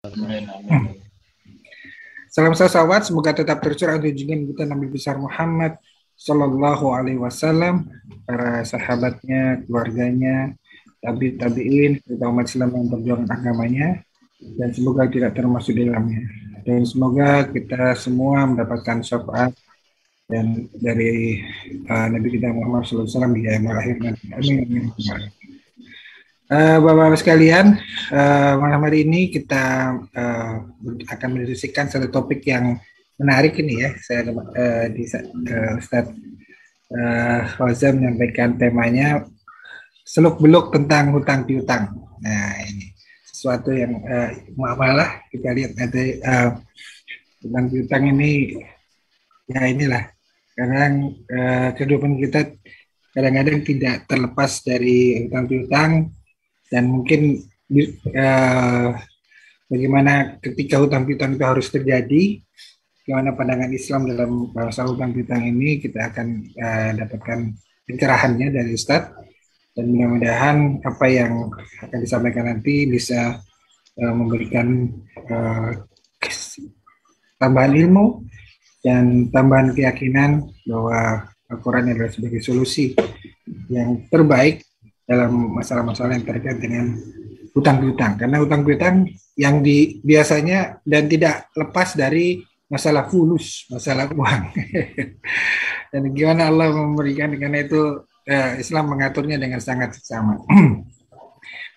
Amin, amin. Salam salawat, semoga tetap tercurah untuk junjungan kita Nabi besar Muhammad Sallallahu Alaihi Wasallam, para sahabatnya, keluarganya, tabiin, serta umat Islam yang berjuang agamanya, dan semoga tidak termasuk di dalamnya. Dan semoga kita semua mendapatkan syafaat dan dari Nabi kita Muhammad Sallallahu Alaihi Wasallam di akhir akhir nanti. Amin, amin. Bapak-bapak sekalian, malam hari ini kita akan mendiskusikan satu topik yang menarik ini ya. Saya Ustadz Fauzan menyampaikan temanya seluk-beluk tentang hutang piutang. Nah ini sesuatu yang muamalah, kita lihat nanti hutang piutang ini ya inilah kadang kehidupan kita kadang-kadang tidak terlepas dari hutang piutang. Dan mungkin bagaimana ketika hutang piutang itu harus terjadi, bagaimana pandangan Islam dalam masalah hutang piutang ini, kita akan dapatkan pencerahannya dari Ustadz, dan mudah-mudahan apa yang akan disampaikan nanti bisa memberikan tambahan ilmu dan tambahan keyakinan bahwa Al-Quran adalah sebagai solusi yang terbaik dalam masalah-masalah yang terkait dengan hutang piutang, karena hutang piutang yang biasanya dan tidak lepas dari masalah fulus, masalah uang. Dan gimana Allah memberikan, karena itu Islam mengaturnya dengan sangat sama.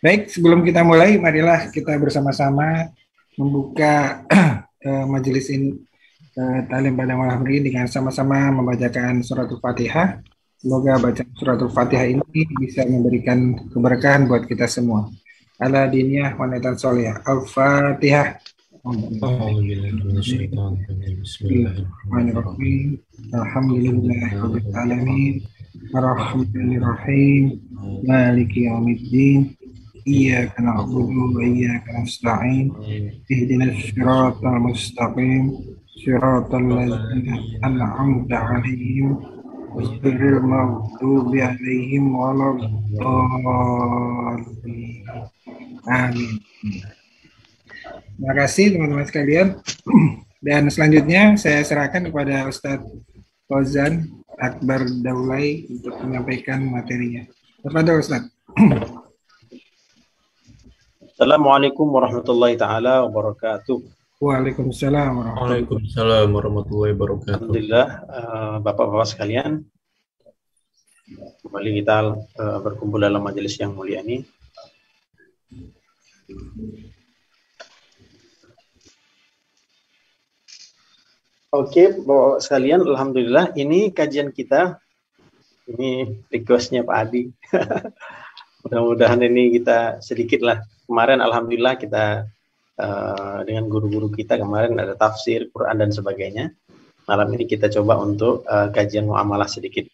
Baik, sebelum kita mulai, marilah kita bersama-sama membuka majelis ini talim pada malam hari ini dengan sama-sama membacakan surat Al-Fatihah. Semoga bacaan surat Al-Fatihah ini bisa memberikan keberkahan buat kita semua. Ala diniyah wanaitan soleh. Al-Fatihah. Bismillahirrahmanirrahim. Alhamdulillahirrahmanirrahim. Ar-Rahmanirrahim. Maliki yaumiddin. Iyyaka na'budu wa iyyaka nasta'in. Ihdinas siratal mustaqim. Siratal ladzina an'amta 'alaihim ghairil maghdubi 'alaihim waladdallin. Amin. Terima kasih teman-teman sekalian. Dan selanjutnya saya serahkan kepada Ustadz Fauzan Akbar Daulay untuk menyampaikan materinya. Tafadhol Ustadz. Assalamualaikum warahmatullahi taala wabarakatuh. Waalaikumsalam warahmatullahi wabarakatuh. Alhamdulillah, bapak-bapak sekalian, kembali kita berkumpul dalam majelis yang mulia ini. Oke, bapak sekalian, alhamdulillah ini kajian kita. Ini requestnya Pak Adi. Mudah-mudahan ini kita sedikit lah. Kemarin alhamdulillah kita dengan guru-guru kita kemarin ada tafsir, Quran dan sebagainya. Malam ini kita coba untuk kajian muamalah sedikit.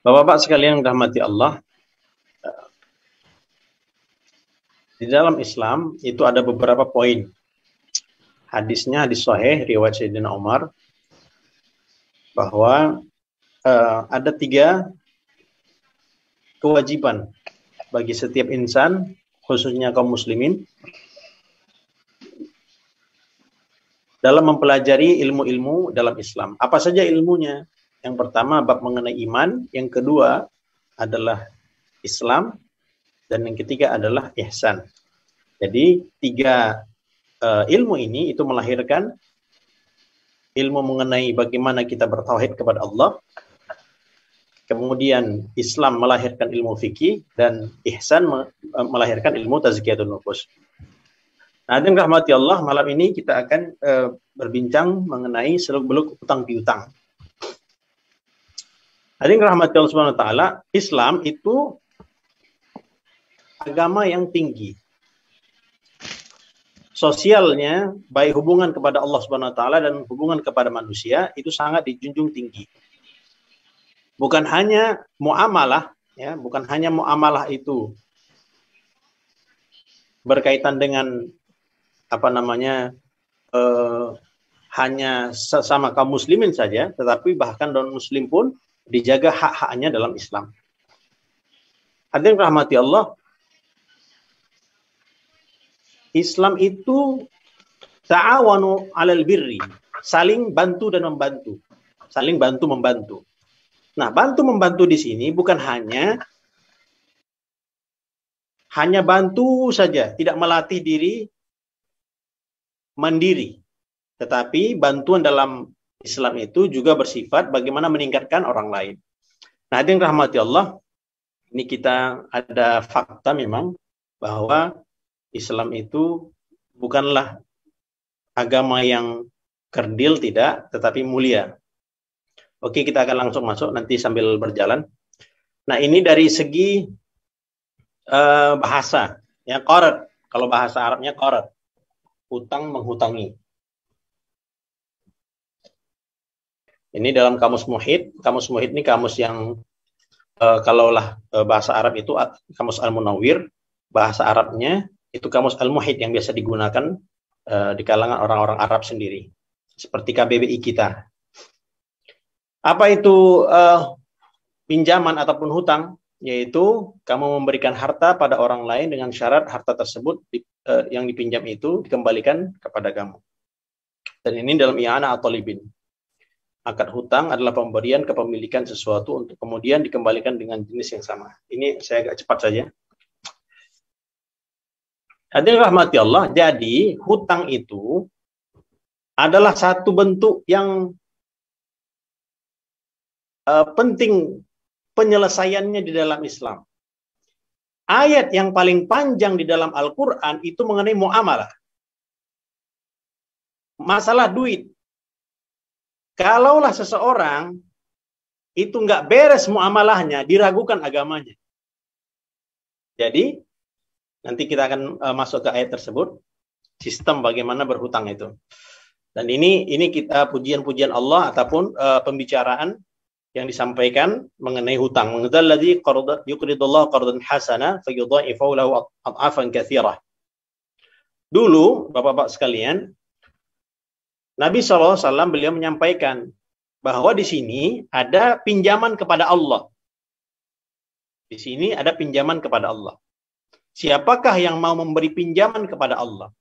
Bapak-bapak sekalian yang dirahmati Allah, di dalam Islam itu ada beberapa poin. Hadisnya hadis sahih riwayat Sayyidina Umar bahwa ada 3 kewajiban bagi setiap insan, khususnya kaum muslimin, dalam mempelajari ilmu-ilmu dalam Islam. Apa saja ilmunya? Yang pertama bab mengenai iman, yang kedua adalah Islam, dan yang ketiga adalah ihsan. Jadi 3 ilmu ini itu melahirkan ilmu mengenai bagaimana kita bertauhid kepada Allah, kemudian Islam melahirkan ilmu fikih, dan ihsan melahirkan ilmu tazkiyatun nufus. Nah, dengan rahmati Allah, malam ini kita akan berbincang mengenai seluk-beluk hutang piutang. Dengan rahmati Allah Subhanahu wa taala, Islam itu agama yang tinggi. Sosialnya, baik hubungan kepada Allah Subhanahu wa taala dan hubungan kepada manusia itu sangat dijunjung tinggi. Bukan hanya muamalah, ya, bukan hanya muamalah itu berkaitan dengan hanya sesama kaum muslimin saja, tetapi bahkan non muslim pun dijaga hak-haknya dalam Islam. Hadirin rahmati Allah, Islam itu ta'awanu 'alal birri, saling bantu dan membantu. Saling bantu membantu. Nah, bantu membantu di sini bukan hanya bantu saja, tidak melatih diri mandiri. Tetapi bantuan dalam Islam itu juga bersifat bagaimana meningkatkan orang lain. Nah, hadirin rahmati Allah, ini kita ada fakta memang bahwa Islam itu bukanlah agama yang kerdil, tidak, tetapi mulia. Oke, kita akan langsung masuk nanti sambil berjalan. Nah, ini dari segi bahasa, ya, qard. Kalau bahasa Arabnya qard, hutang menghutangi. Ini dalam kamus Muhit. Kamus Muhit ini kamus yang kalaulah bahasa Arab itu kamus Al-Munawwir, bahasa Arabnya itu kamus Al-Muhit yang biasa digunakan di kalangan orang-orang Arab sendiri, seperti KBBI kita. Apa itu pinjaman ataupun hutang? Yaitu kamu memberikan harta pada orang lain dengan syarat harta tersebut yang dipinjam itu dikembalikan kepada kamu. Dan ini dalam i'anah atau libin. Akad hutang adalah pemberian kepemilikan sesuatu untuk kemudian dikembalikan dengan jenis yang sama. Ini saya agak cepat saja. Hadirin rahmati Allah, jadi hutang itu adalah satu bentuk yang penting penyelesaiannya di dalam Islam. Ayat yang paling panjang di dalam Al-Quran itu mengenai muamalah. Masalah duit. Kalaulah seseorang itu nggak beres muamalahnya, diragukan agamanya. Jadi, nanti kita akan masuk ke ayat tersebut, sistem bagaimana berhutang itu. Dan ini kita pujian-pujian Allah ataupun pembicaraan yang disampaikan mengenai hutang. Mengadalladzi yuqridullahu qardan hasana fayudha'ifu lahu ad'afan katsirah. Dulu, Bapak-bapak sekalian, Nabi SAW beliau menyampaikan bahwa di sini ada pinjaman kepada Allah. Di sini ada pinjaman kepada Allah. Siapakah yang mau memberi pinjaman kepada Allah?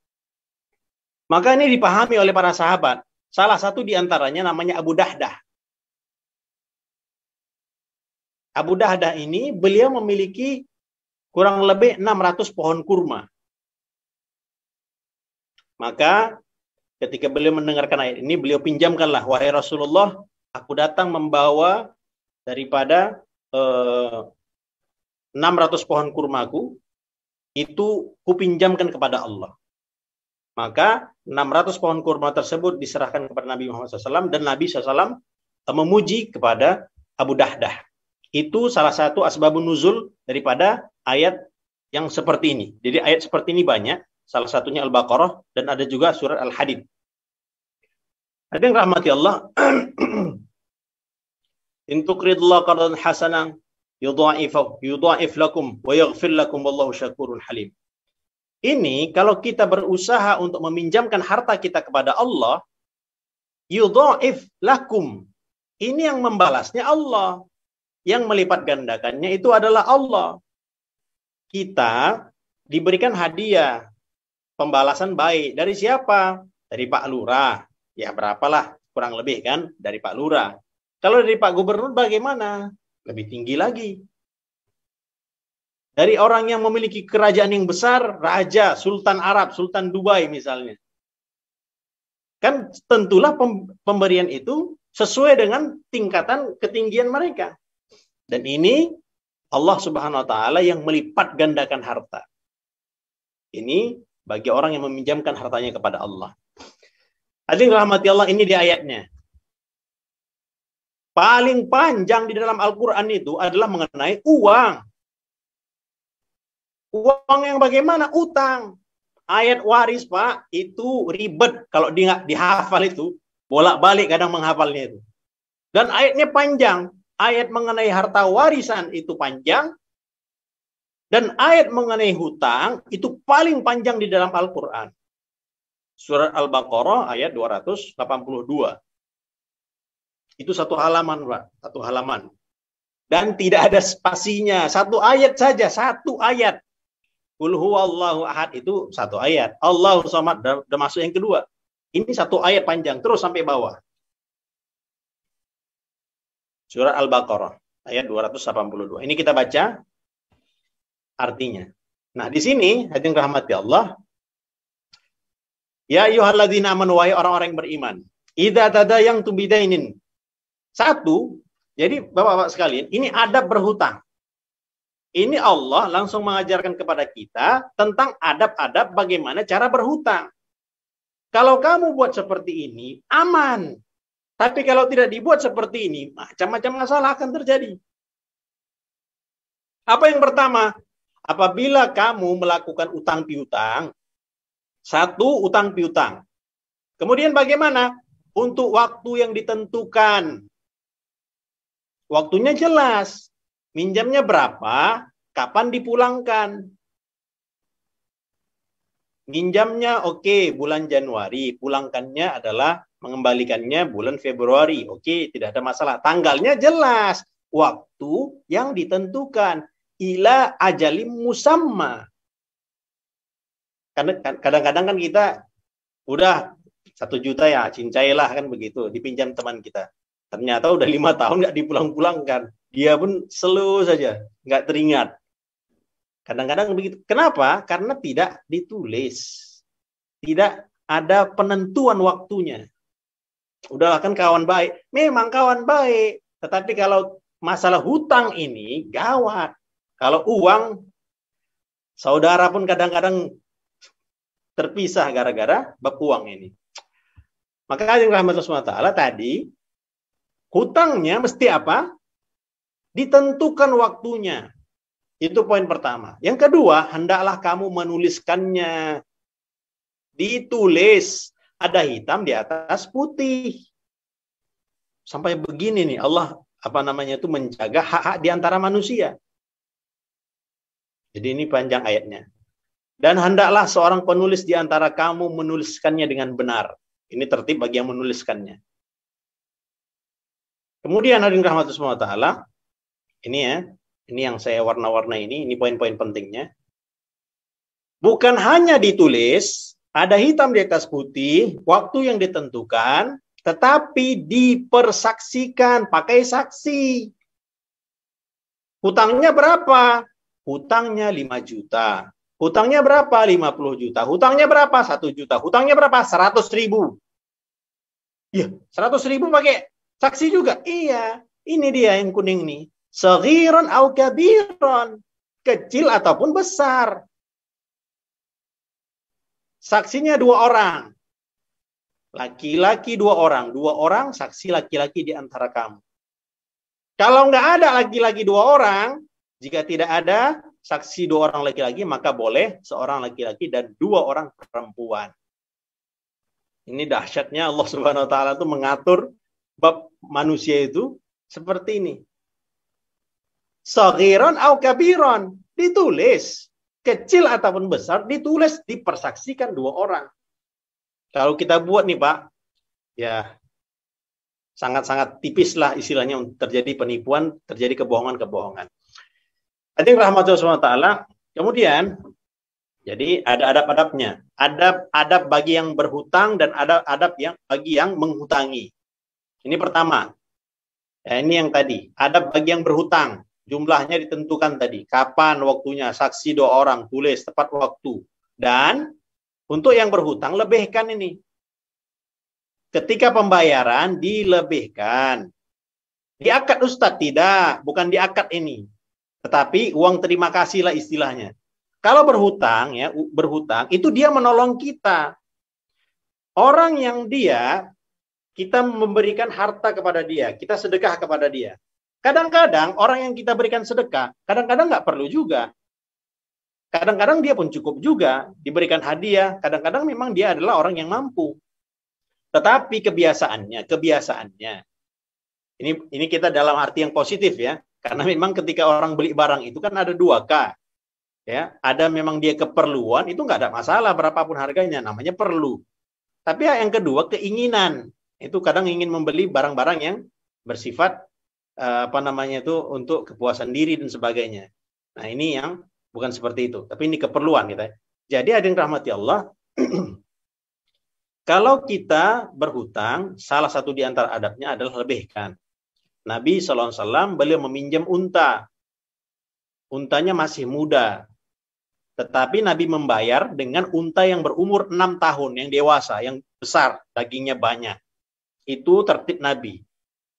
Maka ini dipahami oleh para sahabat. Salah satu di antaranya namanya Abu Dahdah. Abu Dahdah ini beliau memiliki kurang lebih 600 pohon kurma. Maka ketika beliau mendengarkan ayat ini, beliau pinjamkanlah, wahai Rasulullah, aku datang membawa daripada 600 pohon kurmaku, itu kupinjamkan kepada Allah. Maka 600 pohon kurma tersebut diserahkan kepada Nabi Muhammad SAW, dan Nabi SAW memuji kepada Abu Dahdah. Itu salah satu asbabun nuzul daripada ayat yang seperti ini. Jadi ayat seperti ini banyak, salah satunya Al-Baqarah, dan ada juga surat Al-Hadid. Ada yang rahmati Allah. In tuqridullah qardan hasanan yudha'if lakum wa yaghfir lakum wallahu syakurun halim. Ini kalau kita berusaha untuk meminjamkan harta kita kepada Allah, yudha'if lakum. Ini yang membalasnya Allah. Yang melipat gandakannya itu adalah Allah. Kita diberikan hadiah pembalasan baik dari siapa? Dari Pak Lurah. Ya berapalah, kurang lebih kan, dari Pak Lurah. Kalau dari Pak Gubernur bagaimana? Lebih tinggi lagi. Dari orang yang memiliki kerajaan yang besar, Raja, Sultan Arab, Sultan Dubai misalnya. Kan tentulah pemberian itu sesuai dengan tingkatan ketinggian mereka. Dan ini Allah Subhanahu wa Ta'ala yang melipat gandakan harta. Ini bagi orang yang meminjamkan hartanya kepada Allah. Hadirin rahmati Allah, ini di ayatnya. Paling panjang di dalam Al-Quran itu adalah mengenai uang. Uang yang bagaimana? Utang. Ayat waris, Pak, itu ribet. Kalau dihafal itu, bolak-balik kadang menghafalnya itu. Dan ayatnya panjang. Ayat mengenai harta warisan itu panjang. Dan ayat mengenai hutang itu paling panjang di dalam Al-Quran. Surat Al-Baqarah ayat 282. Itu satu halaman, Pak. Satu halaman. Dan tidak ada spasinya. Satu ayat saja. Satu ayat. Qul huwallahu ahad itu satu ayat. Allahu samad udah masuk yang kedua. Ini satu ayat panjang terus sampai bawah. Surat Al-Baqarah ayat 282. Ini kita baca artinya. Nah, di sini hadirin rahmati Allah. Ya ayyuhalladzina amanu wahai orang-orang yang beriman. Idza tadayyantum bidainin. Satu, jadi Bapak-bapak sekalian, ini adab berhutang. Ini Allah langsung mengajarkan kepada kita tentang adab-adab bagaimana cara berhutang. Kalau kamu buat seperti ini, aman. Tapi kalau tidak dibuat seperti ini, macam-macam masalah akan terjadi. Apa yang pertama? Apabila kamu melakukan utang piutang, satu, utang piutang. Kemudian bagaimana? Untuk waktu yang ditentukan. Waktunya jelas. Minjamnya berapa? Kapan dipulangkan? Minjamnya oke, bulan Januari. Pulangkannya adalah mengembalikannya bulan Februari. Oke, tidak ada masalah. Tanggalnya jelas. Waktu yang ditentukan. Ila ajalim musamma. Karena kadang-kadang kan kita udah 1 juta ya, cincailah kan begitu. Dipinjam teman kita. Ternyata udah 5 tahun nggak dipulang-pulangkan. Dia pun slow saja, nggak teringat. Kadang-kadang begitu. Kenapa? Karena tidak ditulis. Tidak ada penentuan waktunya. Udahlah kan kawan baik. Memang kawan baik. Tetapi kalau masalah hutang ini gawat. Kalau uang, saudara pun kadang-kadang terpisah gara-gara bab uang ini. Maka rahmatullah SWT tadi, hutangnya mesti apa? Ditentukan waktunya. Itu poin pertama. Yang kedua, hendaklah kamu menuliskannya. Ditulis. Ada hitam di atas putih. Sampai begini nih, Allah menjaga hak-hak di antara manusia. Jadi ini panjang ayatnya. Dan hendaklah seorang penulis di antara kamu menuliskannya dengan benar. Ini tertib bagi yang menuliskannya. Kemudian hadirin rahmatullah ta'ala, ini yang saya warna-warna ini poin-poin pentingnya. Bukan hanya ditulis, ada hitam di atas putih, waktu yang ditentukan, tetapi dipersaksikan, pakai saksi. Hutangnya berapa? Hutangnya 5 juta. Hutangnya berapa? 50 juta. Hutangnya berapa? 1 juta. Hutangnya berapa? 100 ribu. Iya, 100 ribu pakai saksi juga. Iya, ini dia yang kuning nih. Saghiran au kabiran. Kecil ataupun besar. Saksinya 2 orang. Laki-laki 2 orang. 2 orang saksi laki-laki di antara kamu. Kalau nggak ada laki-laki 2 orang, jika tidak ada saksi 2 orang laki-laki, maka boleh seorang laki-laki dan 2 orang perempuan. Ini dahsyatnya Allah Subhanahu wa taala itu mengatur bab manusia itu seperti ini. Saghiran au kabiran, ditulis. Kecil ataupun besar, ditulis, dipersaksikan 2 orang. Kalau kita buat nih Pak, ya sangat-sangat tipis lah istilahnya untuk terjadi penipuan, terjadi kebohongan-kebohongan. Hadirin rahmatullah SWT, kemudian, jadi ada adab-adabnya. Adab bagi yang berhutang dan adab yang bagi yang menghutangi. Ini pertama. Ya, ini yang tadi. Adab bagi yang berhutang. Jumlahnya ditentukan tadi. Kapan waktunya, saksi 2 orang, tulis tepat waktu. Dan untuk yang berhutang, lebihkan ini. Ketika pembayaran, dilebihkan. Diakad Ustadz? Tidak, bukan diakad ini. Tetapi uang terima kasih lah istilahnya. Kalau berhutang, ya berhutang, itu dia menolong kita. Orang yang kita memberikan harta kepada dia, kita sedekah kepada dia. Kadang-kadang orang yang kita berikan sedekah, kadang-kadang nggak perlu juga. Kadang-kadang dia pun cukup juga diberikan hadiah. Kadang-kadang memang dia adalah orang yang mampu. Tetapi kebiasaannya, ini kita dalam arti yang positif ya. Karena memang ketika orang beli barang itu kan ada 2K. Ya, ada memang dia keperluan, itu nggak ada masalah berapapun harganya, namanya perlu. Tapi yang kedua, keinginan. Itu kadang ingin membeli barang-barang yang bersifat untuk kepuasan diri dan sebagainya. Nah, ini yang Bukan seperti itu, tapi ini keperluan kita. Jadi hadirin rahmati Allah, kalau kita berhutang, salah satu di antara adabnya adalah lebihkan. Nabi SAW beliau meminjam unta. Untanya masih muda. Tetapi Nabi membayar dengan unta yang berumur 6 tahun, yang dewasa, yang besar, dagingnya banyak. Itu tertib Nabi.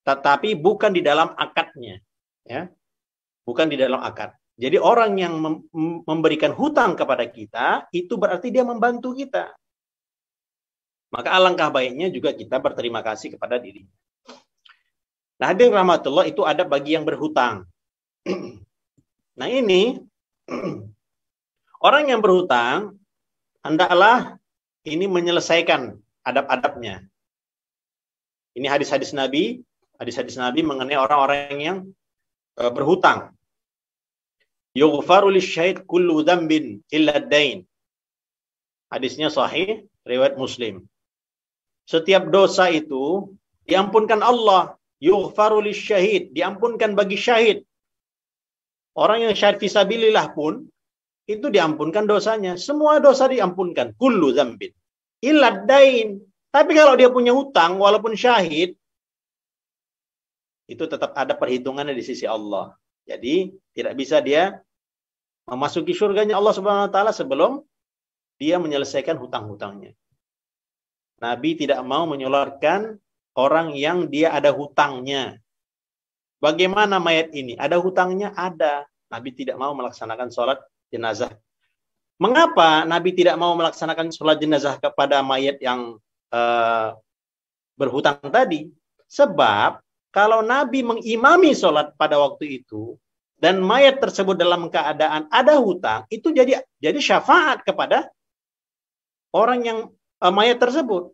Tetapi bukan di dalam akadnya. Ya. Bukan di dalam akad. Jadi orang yang memberikan hutang kepada kita, itu berarti dia membantu kita. Maka alangkah baiknya juga kita berterima kasih kepada diri. Nah, hadirin rahmatullah, itu ada bagi yang berhutang. Nah ini, orang yang berhutang, hendaklah ini menyelesaikan adab-adabnya. Ini hadis-hadis Nabi mengenai orang-orang yang berhutang. Yughfaru lisyahid kullu dzambin illa ad-dain. Hadisnya sahih, riwayat Muslim. Setiap dosa itu diampunkan Allah. Yughfaru lisyahid, diampunkan bagi syahid. Orang yang syahid fisabilillah pun itu diampunkan dosanya. Semua dosa diampunkan. Kullu dzambin illa ad-dain. Tapi kalau dia punya hutang walaupun syahid, itu tetap ada perhitungannya di sisi Allah. Jadi tidak bisa dia memasuki surganya Allah Subhanahu wa taala sebelum dia menyelesaikan hutang-hutangnya. Nabi tidak mau menyolatkan orang yang dia ada hutangnya. Bagaimana mayat ini? Ada hutangnya? Ada. Nabi tidak mau melaksanakan sholat jenazah. Mengapa Nabi tidak mau melaksanakan sholat jenazah kepada mayat yang berhutang tadi? Sebab kalau Nabi mengimami sholat pada waktu itu, dan mayat tersebut dalam keadaan ada hutang, itu jadi syafaat kepada orang yang mayat tersebut.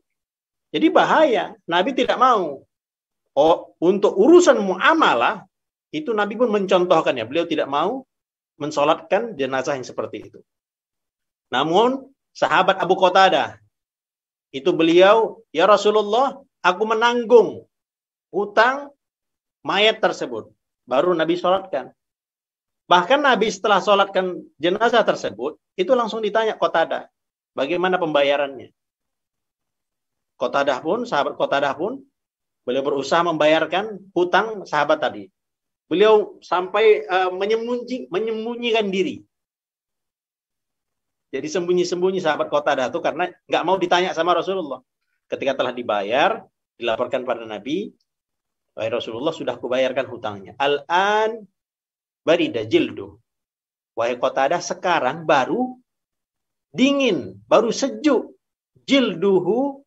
Jadi bahaya. Nabi tidak mau. Untuk urusan muamalah, itu Nabi pun mencontohkannya. Beliau tidak mau mensolatkan jenazah yang seperti itu. Namun, sahabat Abu Qatadah, itu beliau, ya Rasulullah, aku menanggung hutang mayat tersebut. Baru Nabi sholatkan. Bahkan Nabi setelah sholatkan jenazah tersebut, itu langsung ditanya Qatadah, bagaimana pembayarannya? Sahabat Qatadah pun, beliau berusaha membayarkan hutang sahabat tadi. Beliau sampai menyembunyikan diri. Jadi sembunyi-sembunyi sahabat Qatadah itu karena nggak mau ditanya sama Rasulullah. Ketika telah dibayar, dilaporkan pada Nabi, wahai Rasulullah, sudah kubayarkan hutangnya. Al-an barida jildu. Wahai Qatadah, sekarang baru dingin, baru sejuk. Jilduhu,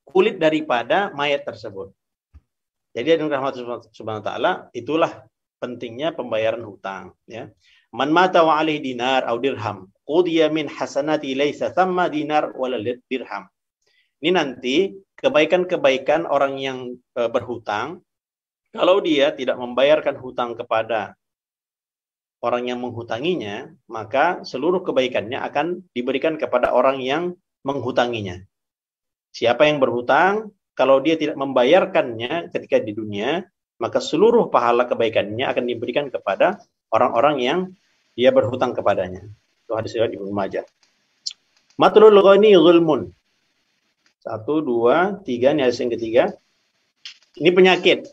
kulit daripada mayat tersebut. Jadi dengan rahmat subhanahu wa ta'ala, itulah pentingnya pembayaran hutang. Ya. Man mata wa alaihi dinar au dirham, qudiya min hasanati laisa thamma dinar wala dirham. Ini nanti kebaikan-kebaikan orang yang berhutang, kalau dia tidak membayarkan hutang kepada orang yang menghutanginya, maka seluruh kebaikannya akan diberikan kepada orang yang menghutanginya. Siapa yang berhutang, kalau dia tidak membayarkannya ketika di dunia, maka seluruh pahala kebaikannya akan diberikan kepada orang-orang yang dia berhutang kepadanya. Itu hadis riwayat Ibnu Majah. Matlul ghani zulmun. 1, 2, 3, ini hadis yang ketiga. Ini penyakit.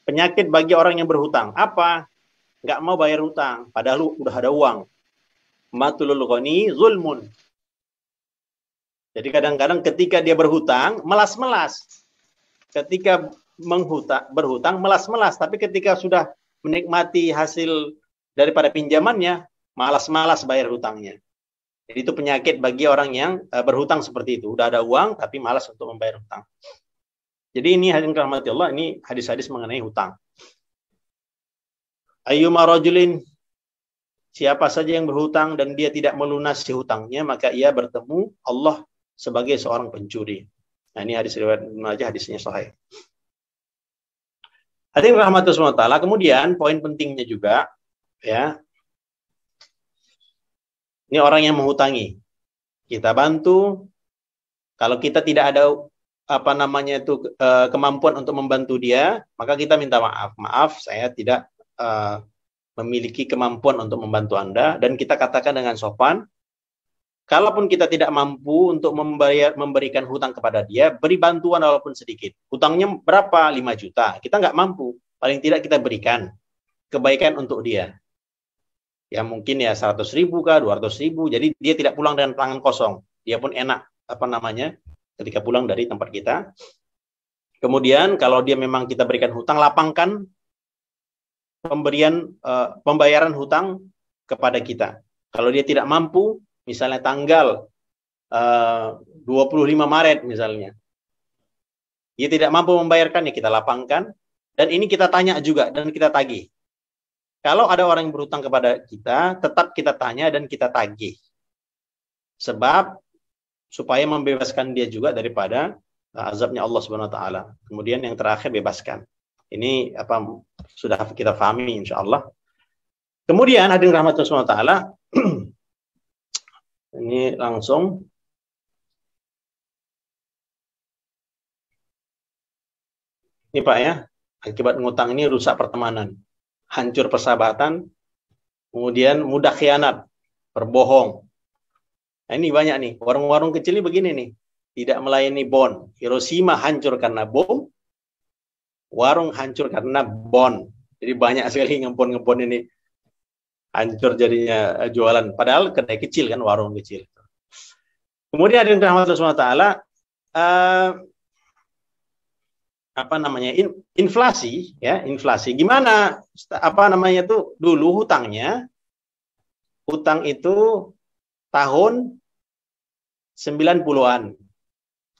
Penyakit bagi orang yang berhutang. Apa? Nggak mau bayar hutang, padahal udah ada uang. Matlul ghani zulmun. Jadi kadang-kadang ketika dia berhutang, melas-melas. Ketika berhutang, melas-melas. Tapi ketika sudah menikmati hasil daripada pinjamannya, malas-malas bayar hutangnya. Jadi itu penyakit bagi orang yang berhutang seperti itu. Udah ada uang, tapi malas untuk membayar hutang. Jadi ini hadirin rahmati Allah, ini hadis-hadis mengenai hutang. Ayyuma rajulin, siapa saja yang berhutang dan dia tidak melunasi hutangnya, maka ia bertemu Allah sebagai seorang pencuri. Nah, ini hadis riwayat Ibnu Majah, hadisnya sahih. Hadirin rahmatus subhanahu wa ta'ala. Kemudian poin pentingnya juga, ya, ini orang yang menghutangi. Kita bantu. Kalau kita tidak ada kemampuan untuk membantu dia, maka kita minta maaf. Maaf, saya tidak memiliki kemampuan untuk membantu Anda, dan kita katakan dengan sopan, kalaupun kita tidak mampu untuk memberikan hutang kepada dia, beri bantuan walaupun sedikit. Hutangnya berapa? 5 juta. Kita nggak mampu. Paling tidak kita berikan kebaikan untuk dia. Ya mungkin ya 100 ribu kah, 200 ribu. Jadi dia tidak pulang dengan tangan kosong. Dia pun enak, ketika pulang dari tempat kita. Kemudian kalau dia memang kita berikan hutang, lapangkan pembayaran hutang kepada kita. Kalau dia tidak mampu, misalnya tanggal 25 Maret misalnya, dia tidak mampu membayarkan, ya kita lapangkan, dan ini kita tanya juga dan kita tagih. Kalau ada orang yang berhutang kepada kita, tetap kita tanya dan kita tagih. Sebab supaya membebaskan dia juga daripada azabnya Allah Subhanahu wa taala. Kemudian yang terakhir, bebaskan. Ini sudah kita pahami insyaallah. Kemudian hadirin rahmatullah Subhanahu wa taala, ini langsung ini Pak ya, akibat ngutang ini rusak pertemanan, hancur persahabatan, kemudian mudah khianat, berbohong. Nah, ini banyak nih, warung-warung kecil ini begini nih, tidak melayani bon. Hiroshima hancur karena bom, warung hancur karena bon. Jadi banyak sekali ngempon-ngempon ini hancur jadinya jualan. Padahal kedai kecil kan, warung kecil. Kemudian ada yang rahmatullah SWT, inflasi ya, inflasi. Gimana dulu hutang itu tahun 90-an.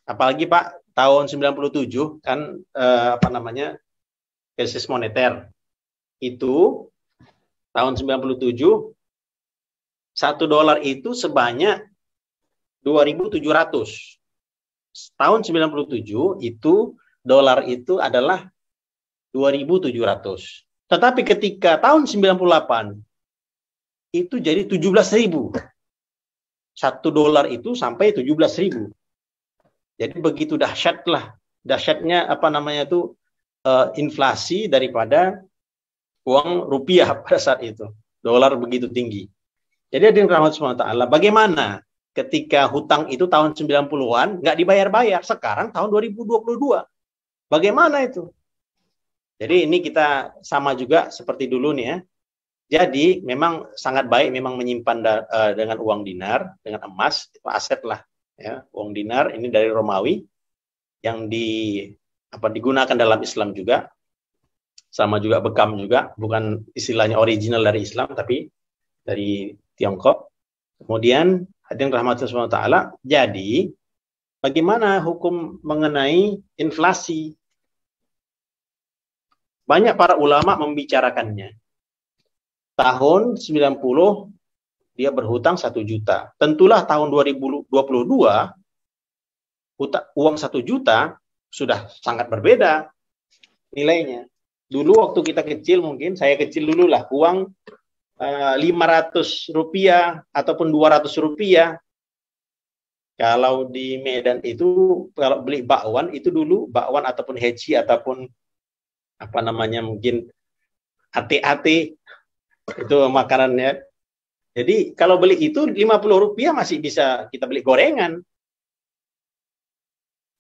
Apalagi Pak, tahun 97 kan krisis moneter. Itu tahun 97 $1 itu sebanyak 2.700. Tahun 97 itu dolar itu adalah 2.700. Tetapi ketika tahun 98 itu jadi 17.000. $1 itu sampai 17.000. Jadi begitu dahsyatnya inflasi daripada uang rupiah pada saat itu. Dolar begitu tinggi. Jadi hadirin rahmat subhanahu wa ta'ala, bagaimana ketika hutang itu tahun 90-an nggak dibayar-bayar, sekarang tahun 2022. Bagaimana itu? Jadi ini kita sama juga seperti dulu nih ya. Jadi memang sangat baik memang menyimpan dengan uang dinar, dengan emas, itu aset lah. Ya, uang dinar ini dari Romawi yang digunakan dalam Islam juga. Sama juga bekam juga, bukan istilahnya original dari Islam, tapi dari Tiongkok. Kemudian hadirin rahmatullah subhanahu wa ta'ala, jadi bagaimana hukum mengenai inflasi? Banyak para ulama membicarakannya. Tahun 90 dia berhutang 1 juta. Tentulah tahun 2022 uang 1 juta sudah sangat berbeda nilainya. Dulu waktu kita kecil, mungkin saya kecil dulu lah, uang 500 rupiah ataupun 200 rupiah. Kalau di Medan itu, kalau beli bakwan itu dulu, bakwan ataupun heci ataupun mungkin ate-ate, itu makanannya. Jadi kalau beli itu 50 rupiah masih bisa kita beli gorengan.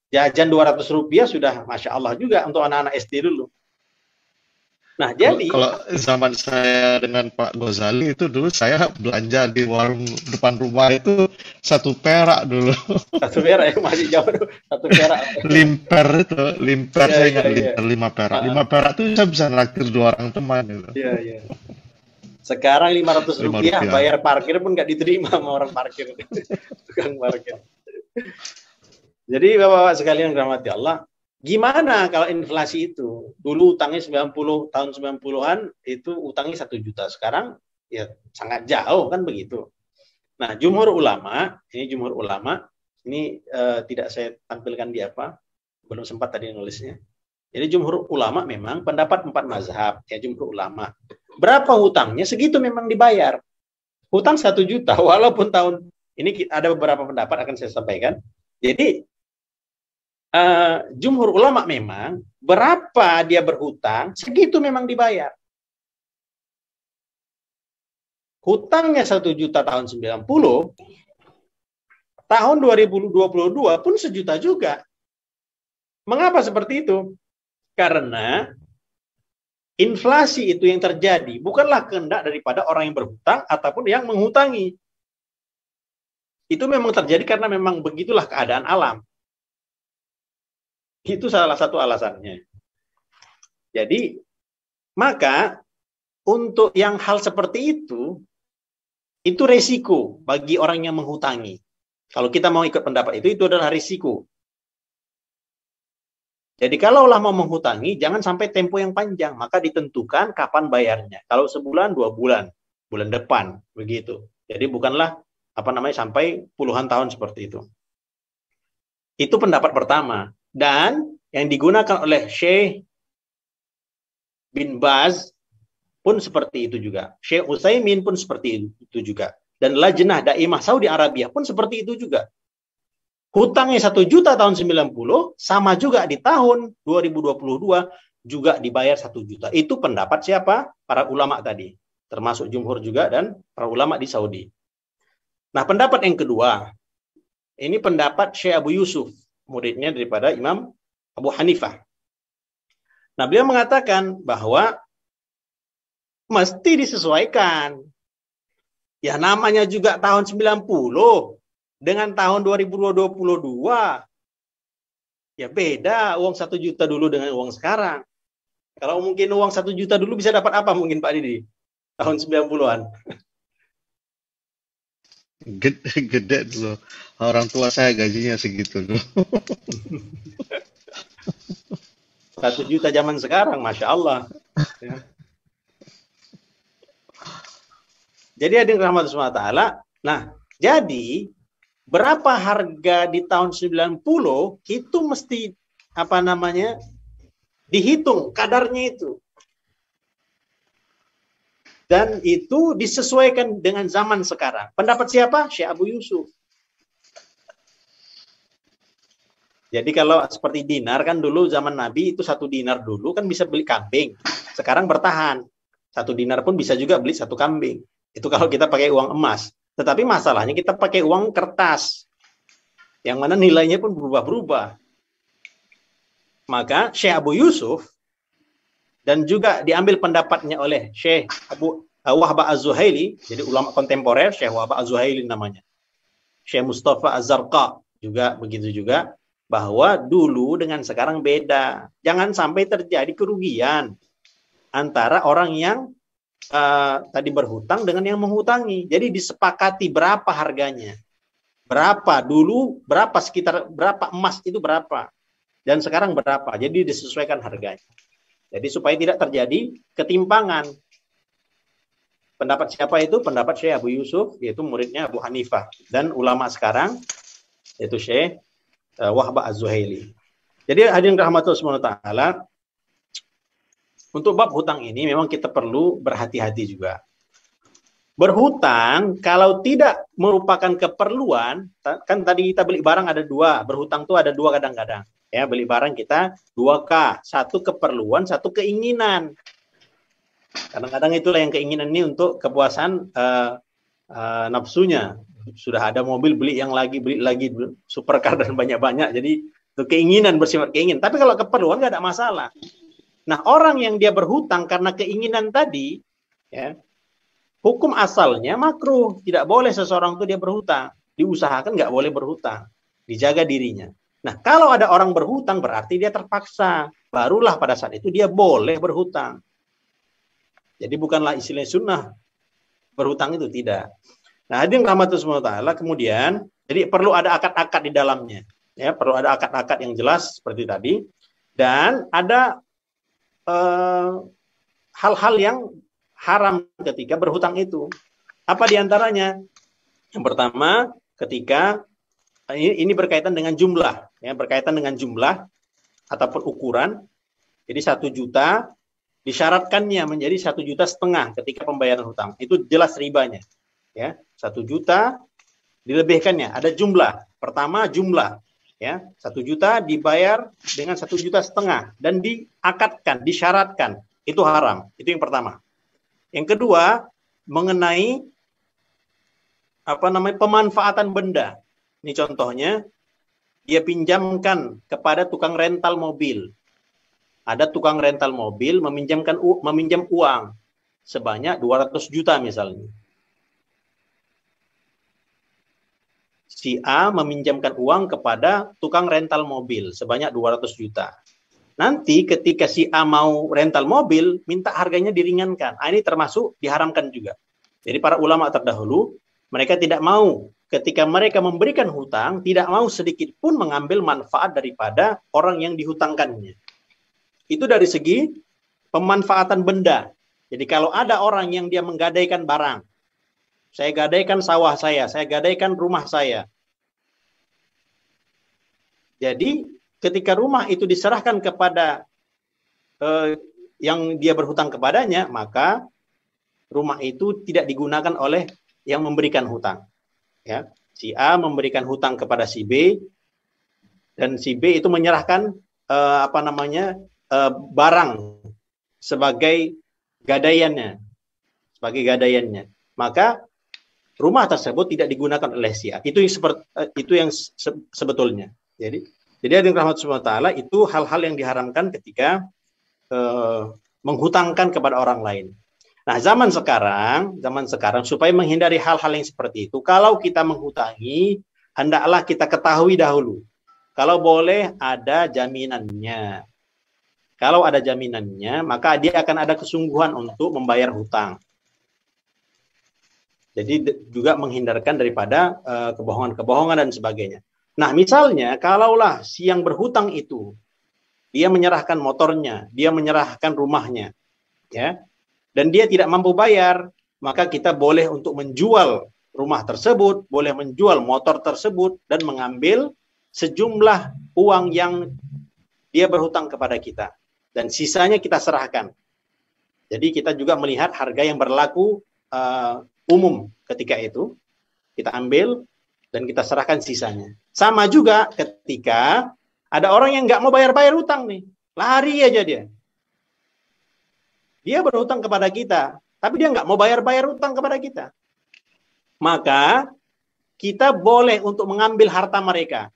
Jajan 200 rupiah sudah Masya Allah juga untuk anak-anak SD dulu. Nah, jadi kalau zaman saya dengan Pak Ghazali itu dulu saya belanja di warung depan rumah itu 1 perak dulu. 1 perak ya, masih jauh dulu. 1 perak. Limper Ya, saya ingat ya. 5 perak. 5 perak itu saya bisa naktir 2 orang teman gitu. Iya. Sekarang 500 rupiah bayar parkir pun nggak diterima sama orang parkir. Tukang parkir. Jadi Bapak-bapak sekalian dirahmati Allah, gimana kalau inflasi itu? Dulu utangnya tahun 90-an itu utangnya 1 juta. Sekarang ya sangat jauh kan begitu. Nah, jumhur ulama ini tidak saya tampilkan di belum sempat tadi nulisnya. Jadi jumhur ulama memang pendapat 4 mazhab, ya jumhur ulama. Berapa hutangnya? Segitu memang dibayar. Hutang 1 juta walaupun tahun ini ada beberapa pendapat akan saya sampaikan. Jadi jumhur ulama memang berapa dia berhutang, segitu memang dibayar. hutangnya 1 juta tahun 90, tahun 2022 pun 1 juta juga. Mengapa seperti itu? Karena inflasi itu yang terjadi bukanlah kehendak daripada orang yang berhutang ataupun yang menghutangi. Itu memang terjadi karena memang begitulah keadaan alam. Itu salah satu alasannya. Jadi, maka untuk yang hal seperti itu resiko bagi orang yang menghutangi. Kalau kita mau ikut pendapat itu adalah risiko. Jadi kalaulah mau menghutangi, jangan sampai tempo yang panjang, maka ditentukan kapan bayarnya. Kalau sebulan, 2 bulan, bulan depan, begitu. Jadi bukanlah sampai puluhan tahun seperti itu. Itu pendapat pertama. Dan yang digunakan oleh Syekh bin Baz pun seperti itu juga. Syekh Utsaimin pun seperti itu juga. Dan Lajnah Daimah Saudi Arabia pun seperti itu juga. Hutangnya 1 juta tahun 90, sama juga di tahun 2022 juga dibayar 1 juta. Itu pendapat siapa? Para ulama tadi. Termasuk jumhur juga dan para ulama di Saudi. Nah, pendapat yang kedua, ini pendapat Syekh Abu Yusuf, muridnya daripada Imam Abu Hanifah. Nah, beliau mengatakan bahwa mesti disesuaikan. Ya, namanya juga tahun 90 dengan tahun 2022. Ya beda, uang 1 juta dulu dengan uang sekarang. Kalau mungkin uang 1 juta dulu bisa dapat apa mungkin Pak Didi? Tahun 90-an. Gede dulu. Orang tua saya gajinya segitu dulu. 1 juta zaman sekarang, Masya Allah. Ya. Jadi hadirin rahmat SWT. Nah, jadi berapa harga di tahun 90 itu mesti dihitung kadarnya itu. Dan itu disesuaikan dengan zaman sekarang. Pendapat siapa? Syekh Abu Yusuf. Jadi kalau seperti dinar kan dulu zaman Nabi itu 1 dinar dulu kan bisa beli kambing. Sekarang bertahan. 1 dinar pun bisa juga beli 1 kambing. Itu kalau kita pakai uang emas. Tetapi masalahnya kita pakai uang kertas. Yang mana nilainya pun berubah-berubah. Maka Syekh Abu Yusuf dan juga diambil pendapatnya oleh Syekh Abu Wahba Az-Zuhaili, jadi ulama kontemporer, Syekh Wahba Az-Zuhaili namanya. Syekh Mustafa Az-Zarqa juga begitu juga, bahwa dulu dengan sekarang beda. Jangan sampai terjadi kerugian antara orang yang tadi berhutang dengan yang menghutangi. Jadi disepakati berapa harganya. Berapa dulu, sekitar berapa emas itu berapa. Dan sekarang berapa. Jadi disesuaikan harganya. Jadi supaya tidak terjadi ketimpangan. Pendapat siapa itu? Pendapat Syekh Abu Yusuf, yaitu muridnya Abu Hanifah. Dan ulama sekarang, yaitu Syekh Wahba Az-Zuhaili. Jadi hadirin rahmatullah SWT, untuk bab hutang ini memang kita perlu berhati-hati juga. Berhutang, kalau tidak merupakan keperluan, kan tadi kita beli barang ada 2, berhutang tuh ada 2 kadang-kadang. Ya, beli barang kita 2K, 1 keperluan, 1 keinginan. Kadang-kadang itulah yang keinginan ini untuk kepuasan nafsunya. Sudah ada mobil, beli lagi, supercar dan banyak-banyak. Jadi itu keinginan, bersifat keinginan. Tapi kalau keperluan nggak ada masalah. Nah, orang yang dia berhutang karena keinginan tadi, ya, hukum asalnya makruh. Tidak boleh seseorang itu dia berhutang. Diusahakan nggak boleh berhutang. Dijaga dirinya. Nah, kalau ada orang berhutang berarti dia terpaksa. Barulah pada saat itu dia boleh berhutang. Jadi bukanlah istilah sunnah berhutang itu, tidak. Nah, hadirin rahmatullah SWT, kemudian jadi perlu ada akad-akad di dalamnya. Ya, perlu ada akad-akad yang jelas seperti tadi. Dan ada hal-hal yang haram ketika berhutang itu. Apa diantaranya? Yang pertama, ketika ini berkaitan dengan jumlah, ya, berkaitan dengan jumlah ataupun ukuran. Jadi 1 juta disyaratkannya menjadi 1,5 juta ketika pembayaran hutang. Itu jelas ribanya. Ya, 1 juta dilebihkannya. Ada jumlah. Pertama jumlah. Ya, 1 juta dibayar dengan 1,5 juta dan disyaratkan. Itu haram. Itu yang pertama. Yang kedua, mengenai pemanfaatan benda. Ini contohnya, dia pinjamkan kepada tukang rental mobil. Ada tukang rental mobil meminjam uang sebanyak 200 juta misalnya. Si A meminjamkan uang kepada tukang rental mobil sebanyak 200 juta. Nanti ketika si A mau rental mobil, minta harganya diringankan. Ini termasuk diharamkan juga. Jadi para ulama terdahulu, mereka tidak mau ketika mereka memberikan hutang, tidak mau sedikit pun mengambil manfaat daripada orang yang dihutangkannya. Itu dari segi pemanfaatan benda. Jadi kalau ada orang yang dia menggadaikan barang, saya gadaikan sawah saya gadaikan rumah saya. Jadi ketika rumah itu diserahkan kepada yang dia berhutang kepadanya, maka rumah itu tidak digunakan oleh yang memberikan hutang. Ya, si A memberikan hutang kepada si B, dan si B itu menyerahkan barang sebagai gadaiannya, maka rumah tersebut tidak digunakan oleh si A. Itu yang sebetulnya. Jadi ada yang rahmat subhanahu wa ta'ala, itu hal-hal yang diharamkan ketika menghutangkan kepada orang lain. Nah, zaman sekarang supaya menghindari hal-hal yang seperti itu, kalau kita menghutangi, hendaklah kita ketahui dahulu. Kalau boleh ada jaminannya. Kalau ada jaminannya, maka dia akan ada kesungguhan untuk membayar hutang. Jadi juga menghindarkan daripada kebohongan-kebohongan dan sebagainya. Nah, misalnya kalaulah si yang berhutang itu dia menyerahkan motornya, dia menyerahkan rumahnya, ya, dan dia tidak mampu bayar, maka kita boleh untuk menjual rumah tersebut, boleh menjual motor tersebut dan mengambil sejumlah uang yang dia berhutang kepada kita, dan sisanya kita serahkan. Jadi kita juga melihat harga yang berlaku umum ketika itu, kita ambil dan kita serahkan sisanya. Sama juga ketika ada orang yang nggak mau bayar hutang nih, lari aja dia. Dia berhutang kepada kita, tapi dia nggak mau bayar hutang kepada kita. Maka kita boleh untuk mengambil harta mereka.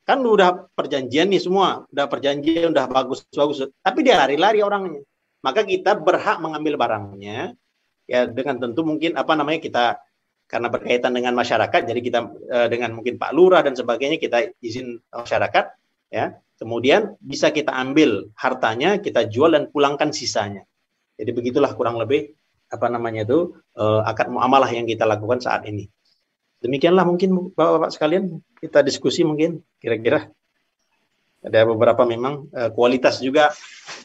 Kan udah perjanjian nih semua, udah perjanjian, udah bagus, tapi dia lari-lari orangnya. Maka kita berhak mengambil barangnya, ya dengan tentu mungkin kita karena berkaitan dengan masyarakat, jadi kita dengan mungkin Pak Lurah dan sebagainya kita izin masyarakat, ya. Kemudian bisa kita ambil hartanya, kita jual dan pulangkan sisanya. Jadi begitulah kurang lebih akad muamalah yang kita lakukan saat ini. Demikianlah mungkin Bapak-bapak sekalian, kita diskusi mungkin kira-kira. Ada beberapa memang kualitas juga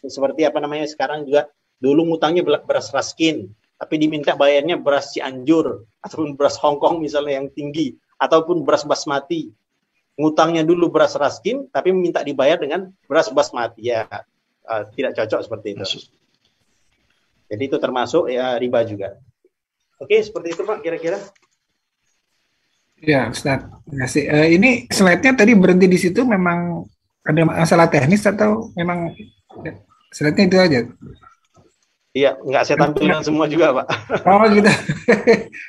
seperti sekarang juga, dulu ngutangnya beras Raskin, tapi diminta bayarnya beras Cianjur ataupun beras Hongkong misalnya yang tinggi, ataupun beras basmati. Ngutangnya dulu beras Raskin tapi minta dibayar dengan beras basmati, ya tidak cocok seperti itu. Jadi itu termasuk ya riba juga. Oke, seperti itu Pak kira-kira. Ya Ustaz, terima kasih. Ini slide-nya tadi berhenti di situ, memang ada masalah teknis atau memang slide-nya itu aja? Iya, nggak saya tampilkan semua juga, Pak. Oh gitu.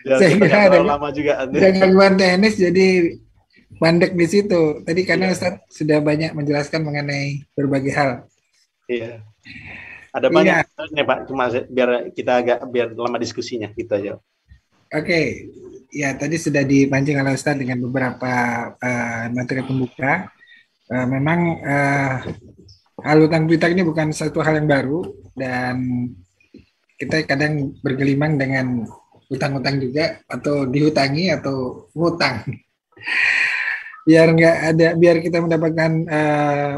Saya kira ada lama juga. gangguan teknis jadi mandek di situ. Tadi karena Ustaz sudah banyak menjelaskan mengenai berbagai hal. Iya. Ada banyak nih Pak, cuma biar lama diskusinya gitu aja. Oke. Ya, tadi sudah dipancing oleh Ustaz dengan beberapa materi pembuka. Memang hal utang piutang ini bukan satu hal yang baru, dan kita kadang bergelimang dengan utang-utang juga, atau dihutangi atau ngutang. Biar kita mendapatkan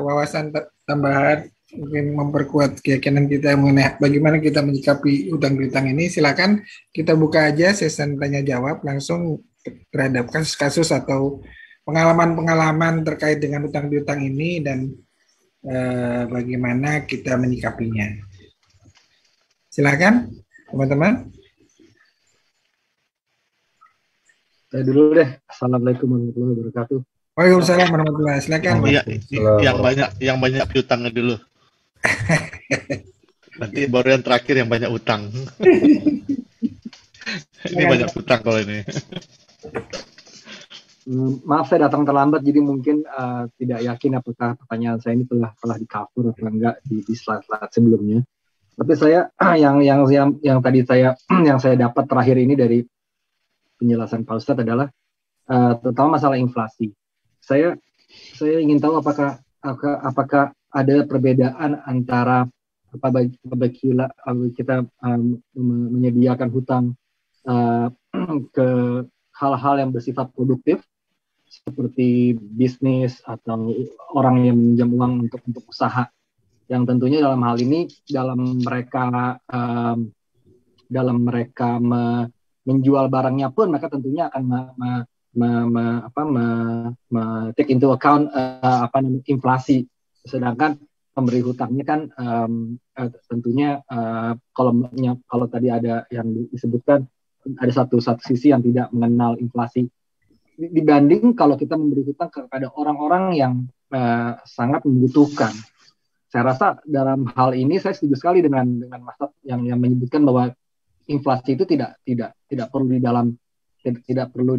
wawasan tambahan, mungkin memperkuat keyakinan kita mengenai bagaimana kita menyikapi utang piutang ini. Silakan kita buka aja sesi tanya jawab langsung terhadap kasus-kasus atau pengalaman-pengalaman terkait dengan utang piutang ini, dan bagaimana kita menyikapinya. Silakan teman-teman. Saya dulu deh. Assalamualaikum warahmatullahi wabarakatuh. Waalaikumsalam warahmatullahi wabarakatuh. Silakan. Yang banyak piutangnya dulu. Nanti baru yang terakhir yang banyak utang. Ini banyak hutang kalau ini. Maaf saya datang terlambat, jadi mungkin tidak yakin apakah pertanyaan saya ini telah di-cover atau enggak di slide-slide sebelumnya. Tapi saya yang tadi yang saya dapat terakhir ini dari penjelasan Pak Ustadz adalah terutama masalah inflasi. Saya ingin tahu apakah ada perbedaan antara apabila kita menyediakan hutang ke hal-hal yang bersifat produktif seperti bisnis atau orang yang meminjam uang untuk usaha, yang tentunya dalam hal ini dalam mereka menjual barangnya pun mereka tentunya akan take into account inflasi, sedangkan pemberi hutangnya kan tentunya kalau tadi ada yang disebutkan ada satu sisi yang tidak mengenal inflasi, dibanding kalau kita memberi hutang kepada orang-orang yang sangat membutuhkan. Saya rasa dalam hal ini saya setuju sekali dengan Mas yang menyebutkan bahwa inflasi itu tidak perlu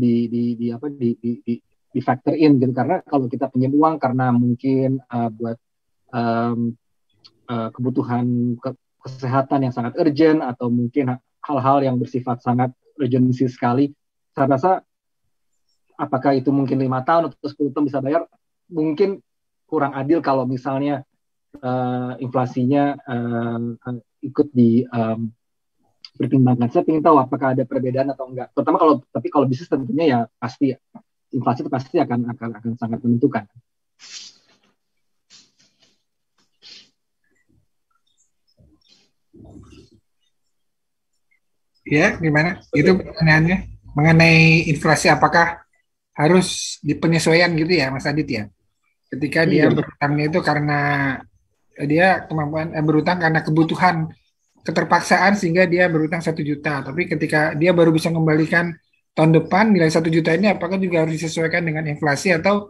di factor in gitu, karena kalau kita pinjam uang karena mungkin buat kebutuhan kesehatan yang sangat urgent atau mungkin hal-hal yang bersifat sangat urgensi sekali, saya rasa apakah itu mungkin 5 tahun atau 10 tahun bisa bayar, mungkin kurang adil kalau misalnya inflasinya ikut dipertimbangkan. Saya ingin tahu apakah ada perbedaan atau enggak. Terutama kalau bisnis tentunya ya pasti inflasi itu pasti akan sangat menentukan. Ya, gimana? Itu pertanyaannya mengenai inflasi, apakah harus dipenyesuaian gitu ya, Mas Adit ya? Ketika dia berhutangnya itu karena dia berhutang karena kebutuhan keterpaksaan sehingga dia berhutang 1 juta. Tapi ketika dia baru bisa kembalikan tahun depan nilai 1 juta ini, apakah juga harus disesuaikan dengan inflasi, atau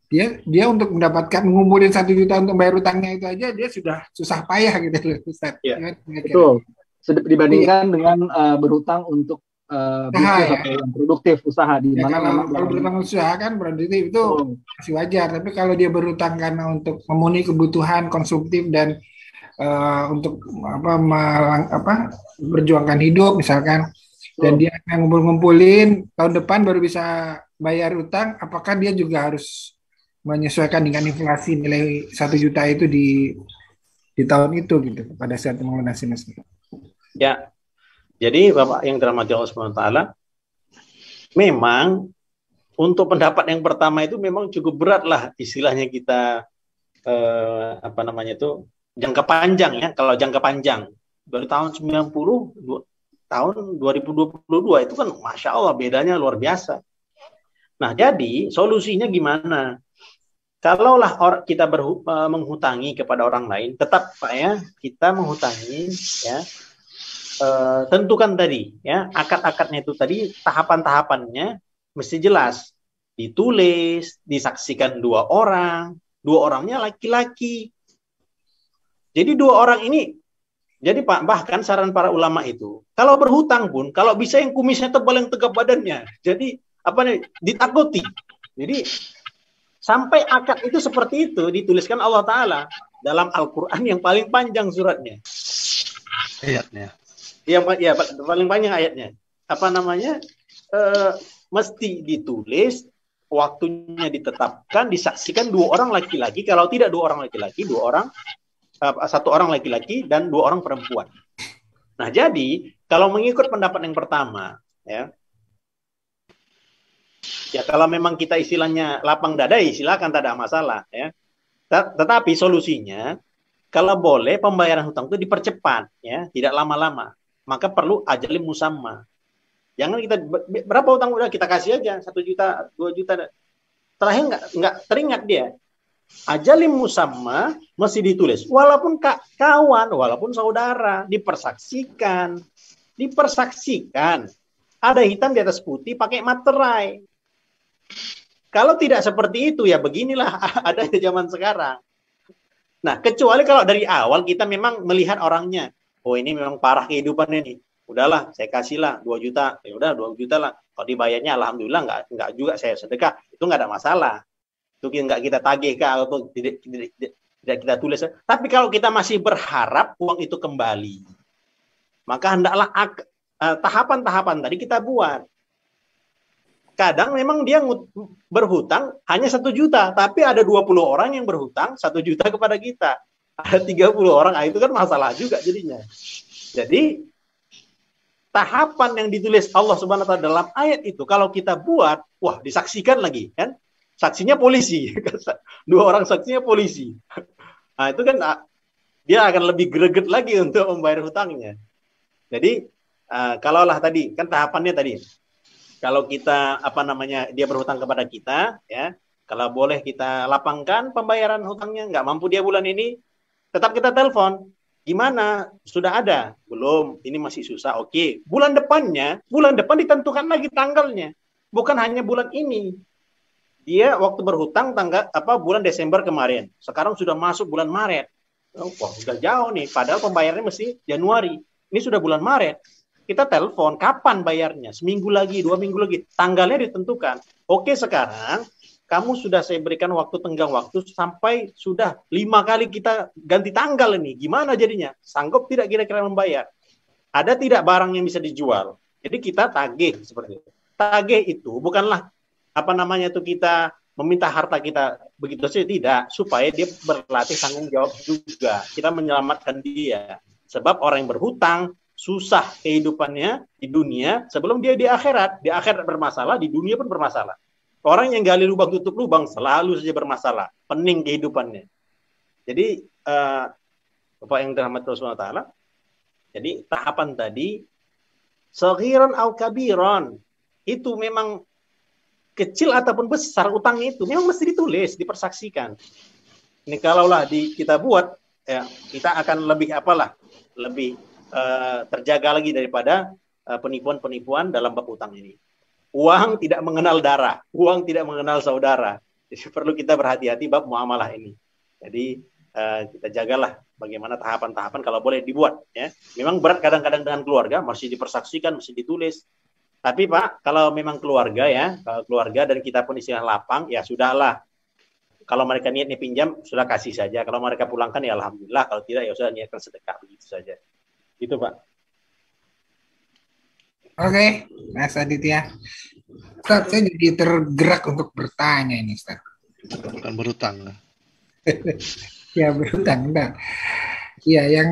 dia untuk mengumpulin 1 juta untuk bayar hutangnya itu aja dia sudah susah payah gitu loh, Ustaz. Ya, betul. Dibandingkan dengan berhutang untuk bisnis atau yang produktif usaha di mana kalau berhutang usaha kan produktif itu masih wajar, tapi kalau dia berhutang karena untuk memenuhi kebutuhan konsumtif dan untuk berjuangkan hidup misalkan, dan dia ngumpulin tahun depan baru bisa bayar utang, apakah dia juga harus menyesuaikan dengan inflasi nilai 1 juta itu di tahun itu gitu pada saat melunasi Mas? Ya. Jadi Bapak yang dirahmati Allah SWT, memang untuk pendapat yang pertama itu memang cukup berat lah istilahnya kita jangka panjang ya. Kalau jangka panjang dari tahun 90 tahun 2022 itu kan Masya Allah bedanya luar biasa. Nah jadi solusinya gimana? Kalaulah kita menghutangi kepada orang lain, tetap Pak ya, kita menghutangi ya. Tentukan tadi ya akad-akadnya itu tadi, tahapan-tahapannya mesti jelas, ditulis, disaksikan 2 orang, 2 orangnya laki-laki. Jadi 2 orang ini, jadi Pak, bahkan saran para ulama itu kalau berhutang pun kalau bisa yang kumisnya tebal, yang tegap badannya, jadi ditakuti. Jadi sampai akad itu seperti itu dituliskan Allah Ta'ala dalam Al-Quran yang paling panjang suratnya, Ayatnya. Ya, paling panjang ayatnya. Mesti ditulis, waktunya ditetapkan, disaksikan 2 orang laki-laki. Kalau tidak 2 orang laki-laki, 1 orang laki-laki dan 2 orang perempuan. Nah, jadi kalau mengikut pendapat yang pertama, ya kalau memang kita istilahnya lapang dada, silakan, tak ada masalah, ya. Tetapi solusinya, kalau boleh pembayaran hutang itu dipercepat, ya, tidak lama-lama. Maka perlu ajalim musamma. Jangan kita berapa hutang udah kita kasih aja 1 juta, 2 juta. Terakhir nggak teringat dia. Ajalim musamma mesti ditulis. Walaupun kawan, walaupun saudara, dipersaksikan. Ada hitam di atas putih pakai materai. Kalau tidak seperti itu ya beginilah ada di zaman sekarang. Nah, kecuali kalau dari awal kita memang melihat orangnya. Oh ini memang parah kehidupannya nih. udahlah saya kasihlah 2 juta, ya udah 2 juta lah. Kalau dibayarnya alhamdulillah enggak juga saya sedekah, itu enggak ada masalah. Itu enggak kita tagih atau tidak kita tulis. Tapi kalau kita masih berharap uang itu kembali, maka hendaklah tahapan-tahapan tadi kita buat. Kadang memang dia berhutang hanya 1 juta, tapi ada 20 orang yang berhutang 1 juta kepada kita. Ada 30 orang, itu kan masalah juga jadinya. Jadi tahapan yang ditulis Allah Subhanahu wa taala dalam ayat itu kalau kita buat, wah disaksikan lagi kan? Saksinya polisi. 2 orang saksinya polisi. Nah, itu kan dia akan lebih greget lagi untuk membayar hutangnya. Jadi kalaulah tadi kan tahapannya tadi, kalau kita dia berhutang kepada kita, ya, kalau boleh kita lapangkan pembayaran hutangnya, nggak mampu dia bulan ini, tetap kita telepon. Gimana? Sudah ada? Belum. Ini masih susah. Oke. Bulan depan ditentukan lagi tanggalnya. Bukan hanya bulan ini. Dia waktu berhutang bulan Desember kemarin. Sekarang sudah masuk bulan Maret. Wah, udah jauh nih. Padahal pembayarannya mesti Januari. Ini sudah bulan Maret. Kita telepon, kapan bayarnya? Seminggu lagi, 2 minggu lagi. Tanggalnya ditentukan. Oke, sekarang kamu sudah saya berikan tenggang waktu sampai sudah 5 kali kita ganti tanggal ini. Gimana jadinya? Sanggup tidak kira-kira membayar? Ada tidak barang yang bisa dijual? Jadi kita tagih seperti itu. Tagih itu bukanlah kita meminta harta kita begitu saja, tidak. Supaya dia berlatih tanggung jawab juga. Kita menyelamatkan dia. Sebab orang yang berhutang susah kehidupannya di dunia sebelum dia di akhirat. Di akhirat bermasalah, di dunia pun bermasalah. Orang yang gali lubang tutup lubang selalu saja bermasalah, pening kehidupannya. Jadi Bapak yang dirahmati Allah Subhanahu wa taala, jadi tahapan tadi saghiran au kabiran, itu memang kecil ataupun besar utangnya itu memang mesti ditulis, dipersaksikan. Ini kalaulah kita buat, ya, kita akan lebih terjaga lagi daripada penipuan-penipuan dalam bab utang ini. Uang tidak mengenal darah, uang tidak mengenal saudara. Jadi perlu kita berhati-hati bab muamalah ini. Jadi kita jagalah bagaimana tahapan-tahapan kalau boleh dibuat. Ya, memang berat kadang-kadang dengan keluarga, mesti dipersaksikan, mesti ditulis. Tapi Pak, kalau memang keluarga kalau keluarga dan kita pun istilah lapang, ya sudahlah. Kalau mereka niatnya pinjam, sudah kasih saja. Kalau mereka pulangkan, ya alhamdulillah. Kalau tidak, ya sudah niatkan sedekah begitu saja. Gitu Pak. Oke, Mas Aditya. Ustaz, saya jadi tergerak untuk bertanya ini, Ustaz. Bukan berutang. Ya, berutang. Enggak. Ya, yang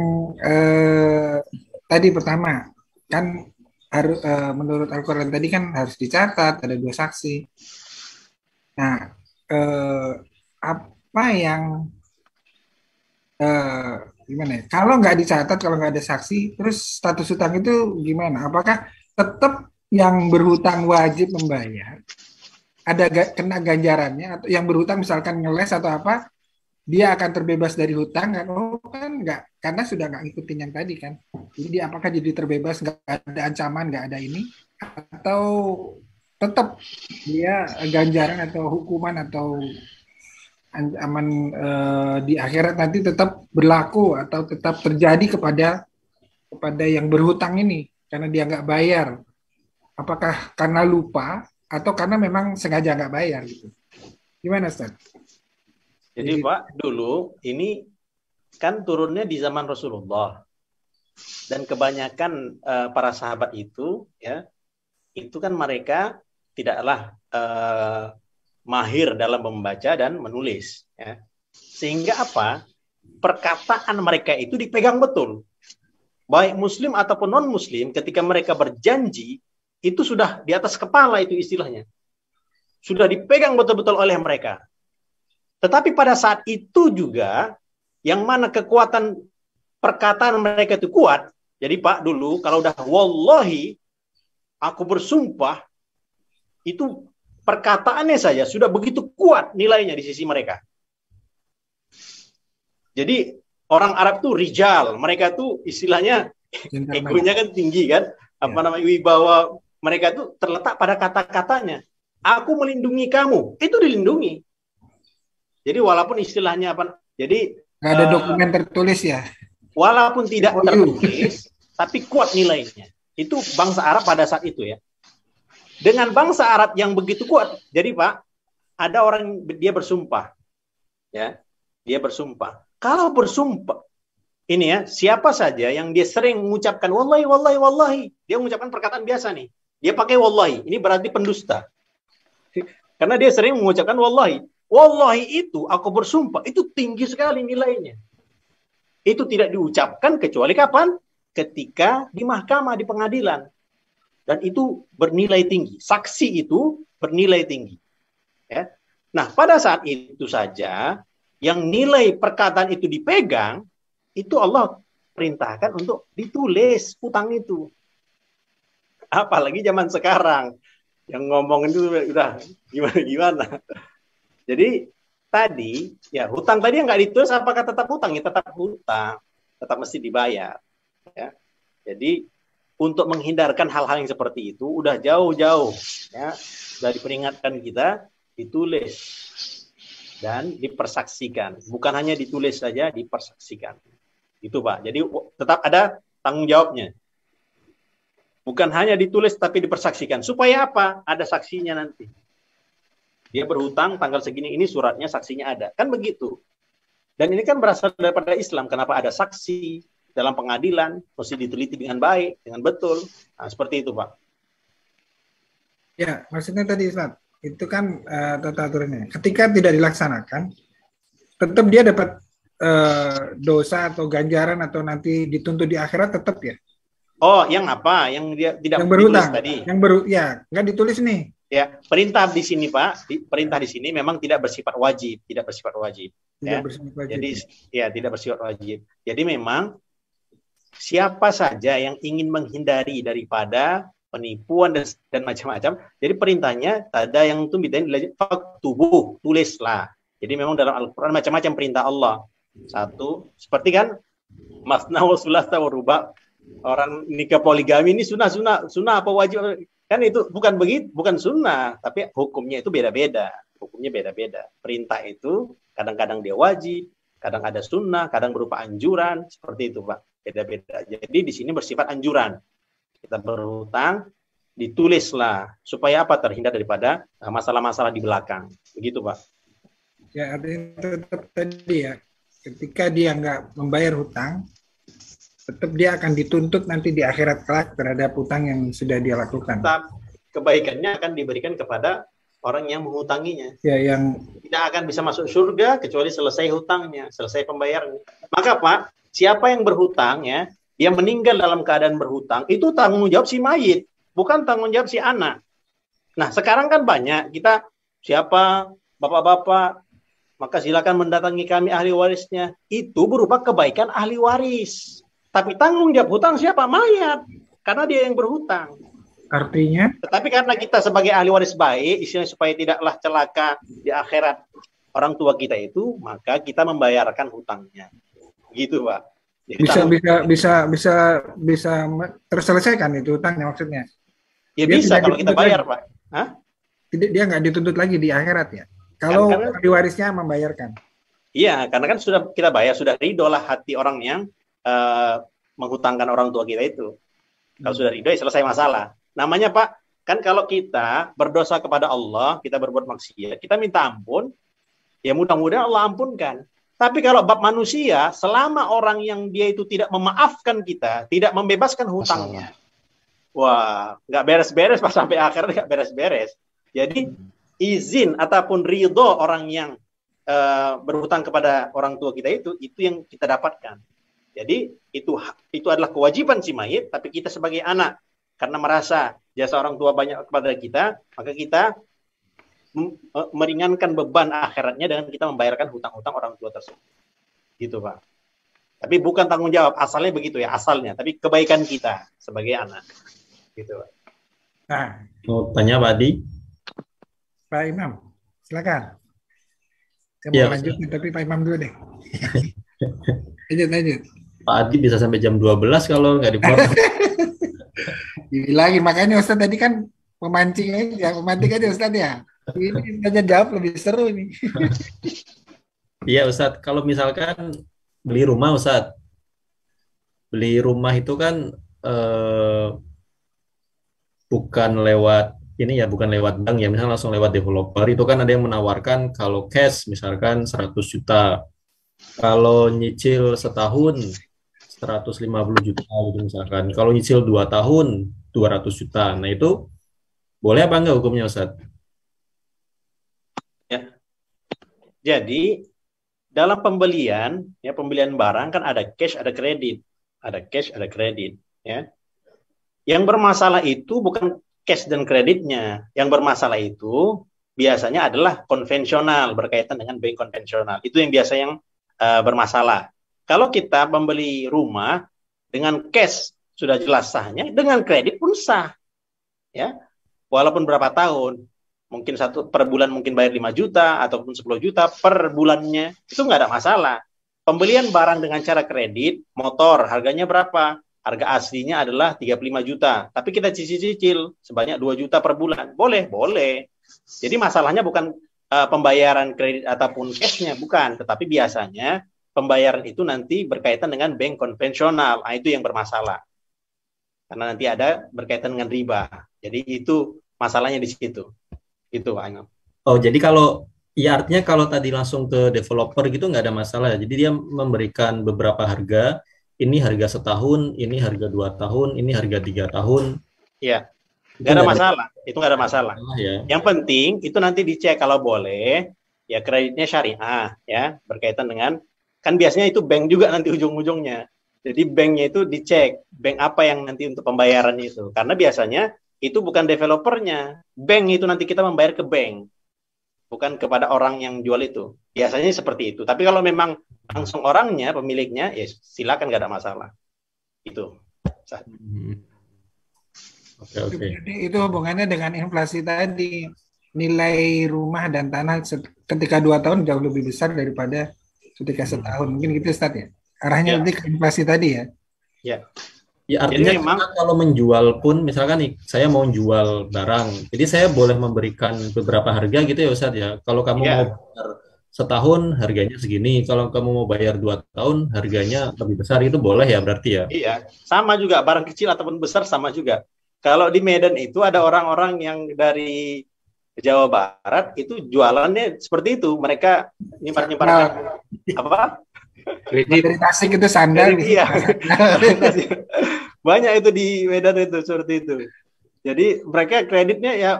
tadi pertama, kan harus menurut Al-Quran tadi kan harus dicatat, ada 2 saksi. Nah, apa yang gimana ya? Kalau nggak dicatat, kalau nggak ada saksi, terus status hutang itu gimana? Apakah tetap yang berhutang wajib membayar? Ada kena ganjarannya? Atau yang berhutang misalkan ngeles atau apa, dia akan terbebas dari hutang? Kan nggak, karena sudah nggak ngikutin yang tadi kan. Jadi apakah jadi terbebas, nggak ada ancaman, nggak ada ini? Atau tetap dia ganjaran atau hukuman atau ancaman di akhirat nanti tetap berlaku atau tetap terjadi kepada yang berhutang ini karena dia nggak bayar? Apakah karena lupa atau karena memang sengaja nggak bayar gitu? Gimana, Ustaz? Jadi Pak, dulu ini kan turunnya di zaman Rasulullah dan kebanyakan para sahabat itu, ya, itu kan mereka tidaklah mahir dalam membaca dan menulis, ya. Sehingga apa? Perkataan mereka itu dipegang betul. Baik muslim ataupun non-muslim, ketika mereka berjanji, itu sudah di atas kepala, itu istilahnya. Sudah dipegang betul-betul oleh mereka. Tetapi pada saat itu juga, yang mana kekuatan perkataan mereka itu kuat. Jadi Pak, dulu kalau udah wallahi, aku bersumpah, itu perkataannya saja sudah begitu kuat nilainya di sisi mereka. Jadi orang Arab tuh rijal, mereka tuh istilahnya egonya kan tinggi kan, wibawa mereka tuh terletak pada kata-katanya. Aku melindungi kamu, itu dilindungi. Jadi walaupun istilahnya jadi nggak ada dokumen tertulis ya. Walaupun tidak tertulis, tapi kuat nilainya. Itu bangsa Arab pada saat itu ya. Dengan bangsa Arab yang begitu kuat, jadi Pak, ada orang dia bersumpah, ya, dia bersumpah. Kalau bersumpah, ini ya, siapa saja yang dia sering mengucapkan wallahi, wallahi, wallahi, dia mengucapkan perkataan biasa nih, dia pakai wallahi, ini berarti pendusta. Karena dia sering mengucapkan wallahi. Wallahi itu, aku bersumpah, itu tinggi sekali nilainya. Itu tidak diucapkan kecuali kapan? Ketika di mahkamah, di pengadilan. Dan itu bernilai tinggi. Saksi itu bernilai tinggi. Ya. Nah, pada saat itu saja, yang nilai perkataan itu dipegang, itu Allah perintahkan untuk ditulis hutang itu. Apalagi zaman sekarang. Yang ngomong itu udah gimana-gimana. Jadi, tadi, ya hutang tadi yang nggak ditulis, apakah tetap hutang? Ya tetap hutang. Tetap mesti dibayar. Ya. Jadi, untuk menghindarkan hal-hal yang seperti itu udah jauh-jauh ya, sudah diperingatkan kita, ditulis dan dipersaksikan. Bukan hanya ditulis saja, dipersaksikan. Itu Pak. Jadi tetap ada tanggung jawabnya. Bukan hanya ditulis tapi dipersaksikan. Supaya apa? Ada saksinya nanti. Dia berhutang tanggal segini, ini suratnya, saksinya ada. Kan begitu. Dan ini kan berasal daripada Islam. Kenapa ada saksi dalam pengadilan, mesti diteliti dengan baik, dengan betul. Nah, seperti itu, Pak. Ya, maksudnya tadi, Ustaz, itu kan tata aturannya. Ketika tidak dilaksanakan, tetap dia dapat dosa atau ganjaran atau nanti dituntut di akhirat tetap ya. Oh, yang apa? Yang dia tidak yang berhutang tadi. Ya, nggak ditulis nih. Ya, perintah di sini, Pak. Perintah di sini memang tidak bersifat wajib, tidak bersifat wajib. Tidak ya. bersifat wajib. Jadi, ya tidak bersifat wajib. Jadi memang siapa saja yang ingin menghindari daripada penipuan dan macam-macam. Jadi perintahnya ada yang itu bidain faktubuh, tulislah. Jadi memang dalam Al-Qur'an macam-macam perintah Allah. Satu, seperti kan masna wa sulasa wa ruba. Orang nikah poligami ini sunnah apa wajib? Kan itu bukan begitu, bukan sunnah, tapi hukumnya itu beda-beda. Hukumnya beda-beda. Perintah itu kadang-kadang dia wajib, kadang ada sunnah, kadang berupa anjuran, seperti itu, Pak. Beda-beda. Jadi di sini bersifat anjuran. Kita berhutang, ditulislah supaya apa? Terhindar daripada masalah-masalah di belakang. Begitu, Pak. Ya, artinya tetap tadi ya, ketika dia nggak membayar hutang, tetap dia akan dituntut nanti di akhirat kelak terhadap hutang yang sudah dia lakukan. Tetap kebaikannya akan diberikan kepada orang yang menghutanginya. Ya, yang tidak akan bisa masuk surga kecuali selesai hutangnya, selesai pembayarannya. Maka Pak, siapa yang berhutang ya, dia meninggal dalam keadaan berhutang, itu tanggung jawab si mayit, bukan tanggung jawab si anak. Nah, sekarang kan banyak kita siapa bapak-bapak, maka silakan mendatangi kami ahli warisnya. Itu berupa kebaikan ahli waris. Tapi tanggung jawab hutang siapa? Mayat. Karena dia yang berhutang. artinya Tetapi karena kita sebagai ahli waris baik, istilahnya supaya tidaklah celaka di akhirat orang tua kita itu, maka kita membayarkan hutangnya. Gitu, Pak. Jadi bisa terselesaikan itu hutangnya maksudnya. Ya Dia bisa tidak kalau kita dituntut bayar, lagi. Pak. Hah? Dia nggak dituntut lagi di akhirat ya. Kalau Karena- ahli warisnya membayarkan. Iya, karena kan sudah kita bayar, sudah ridho lah hati orang yang menghutangkan orang tua kita itu. Kalau sudah ridho, ya selesai masalah. Namanya Pak, kan kalau kita berdosa kepada Allah, kita berbuat maksiat, kita minta ampun, ya mudah-mudahan Allah ampunkan. Tapi kalau bab manusia, selama orang yang dia itu tidak memaafkan kita, tidak membebaskan hutangnya, wah, nggak beres-beres pas sampai akhir nggak beres-beres. Jadi izin ataupun ridho orang yang berhutang kepada orang tua kita itu yang kita dapatkan. Jadi itu adalah kewajiban si mayit, tapi kita sebagai anak karena merasa jasa orang tua banyak kepada kita, maka kita meringankan beban akhiratnya dengan kita membayarkan hutang-hutang orang tua tersebut. Gitu, Pak. Tapi bukan tanggung jawab, asalnya begitu ya, asalnya, tapi kebaikan kita sebagai anak. Gitu, Pak. Nah, Mau tanya Pak Adi? Pak Imam, silakan. Saya Ya, mau lanjut nih, tapi Pak Imam dulu deh. Lanjut. Pak Adi bisa sampai jam 12 kalau nggak dipotong. Lagi makanya Ustaz tadi kan memancing aja Ustaz ya. Ini tanya jawab lebih seru ini. Iya Ustadz, kalau misalkan beli rumah Ustadz, beli rumah itu kan bukan lewat ini ya, bukan lewat bank ya, misalnya langsung lewat developer, itu kan ada yang menawarkan kalau cash misalkan 100 juta. Kalau nyicil setahun 150 juta gitu misalkan. Kalau nyicil 2 tahun 200 juta. Nah, itu boleh apa enggak hukumnya, Ustaz? Ya. Jadi dalam pembelian, ya pembelian barang kan ada cash, ada kredit, ada cash, ada kredit, ya. Yang bermasalah itu bukan cash dan kreditnya. Yang bermasalah itu biasanya adalah konvensional, berkaitan dengan bank konvensional. Itu yang biasa yang bermasalah. Kalau kita membeli rumah dengan cash sudah jelas sahnya, dengan kredit pun sah, ya. Walaupun berapa tahun, mungkin per bulan mungkin bayar 5 juta ataupun 10 juta per bulannya, itu nggak ada masalah. Pembelian barang dengan cara kredit, motor harganya berapa? Harga aslinya adalah 35 juta, tapi kita cicil-cicil sebanyak 2 juta per bulan. Boleh, boleh. Jadi masalahnya bukan pembayaran kredit ataupun cashnya, bukan. Tetapi biasanya pembayaran itu nanti berkaitan dengan bank konvensional. Nah, itu yang bermasalah. Karena nanti ada berkaitan dengan riba. Jadi itu masalahnya di situ. Itu, Pak Imam. Oh, jadi kalau ya artinya kalau tadi langsung ke developer gitu nggak ada masalah. Jadi dia memberikan beberapa harga, ini harga setahun, ini harga 2 tahun, ini harga 3 tahun. Iya, nggak ada masalah. Itu nggak ada masalah. Ya. Yang penting itu nanti dicek kalau boleh, ya kreditnya syariah, ya berkaitan dengan, kan biasanya itu bank juga nanti ujung-ujungnya. Jadi banknya itu dicek, bank apa yang nanti untuk pembayaran itu. Karena biasanya itu bukan developernya, bank itu nanti kita membayar ke bank, bukan kepada orang yang jual itu. Biasanya seperti itu. Tapi kalau memang langsung orangnya, pemiliknya, ya silakan, nggak ada masalah. Itu. Oke. Jadi itu hubungannya dengan inflasi tadi. Nilai rumah dan tanah ketika 2 tahun jauh lebih besar daripada ketika setahun. Mungkin gitu, Ustaz, ya? Arahnya nanti ke inflasi tadi, ya? Ya. Ya, artinya memang, kalau menjual pun, misalkan nih, saya mau jual barang, jadi saya boleh memberikan beberapa harga gitu ya, Ustaz, ya. Kalau kamu mau bayar setahun, harganya segini. Kalau kamu mau bayar 2 tahun, harganya lebih besar. Itu boleh ya berarti ya? Iya, sama juga. Barang kecil ataupun besar sama juga. Kalau di Medan itu ada orang-orang yang dari Jawa Barat, itu jualannya seperti itu. Mereka nyimpan-nyimpan apa? Dari Tasik itu sandal. Iya. Banyak itu di Medan itu seperti itu. Jadi mereka kreditnya ya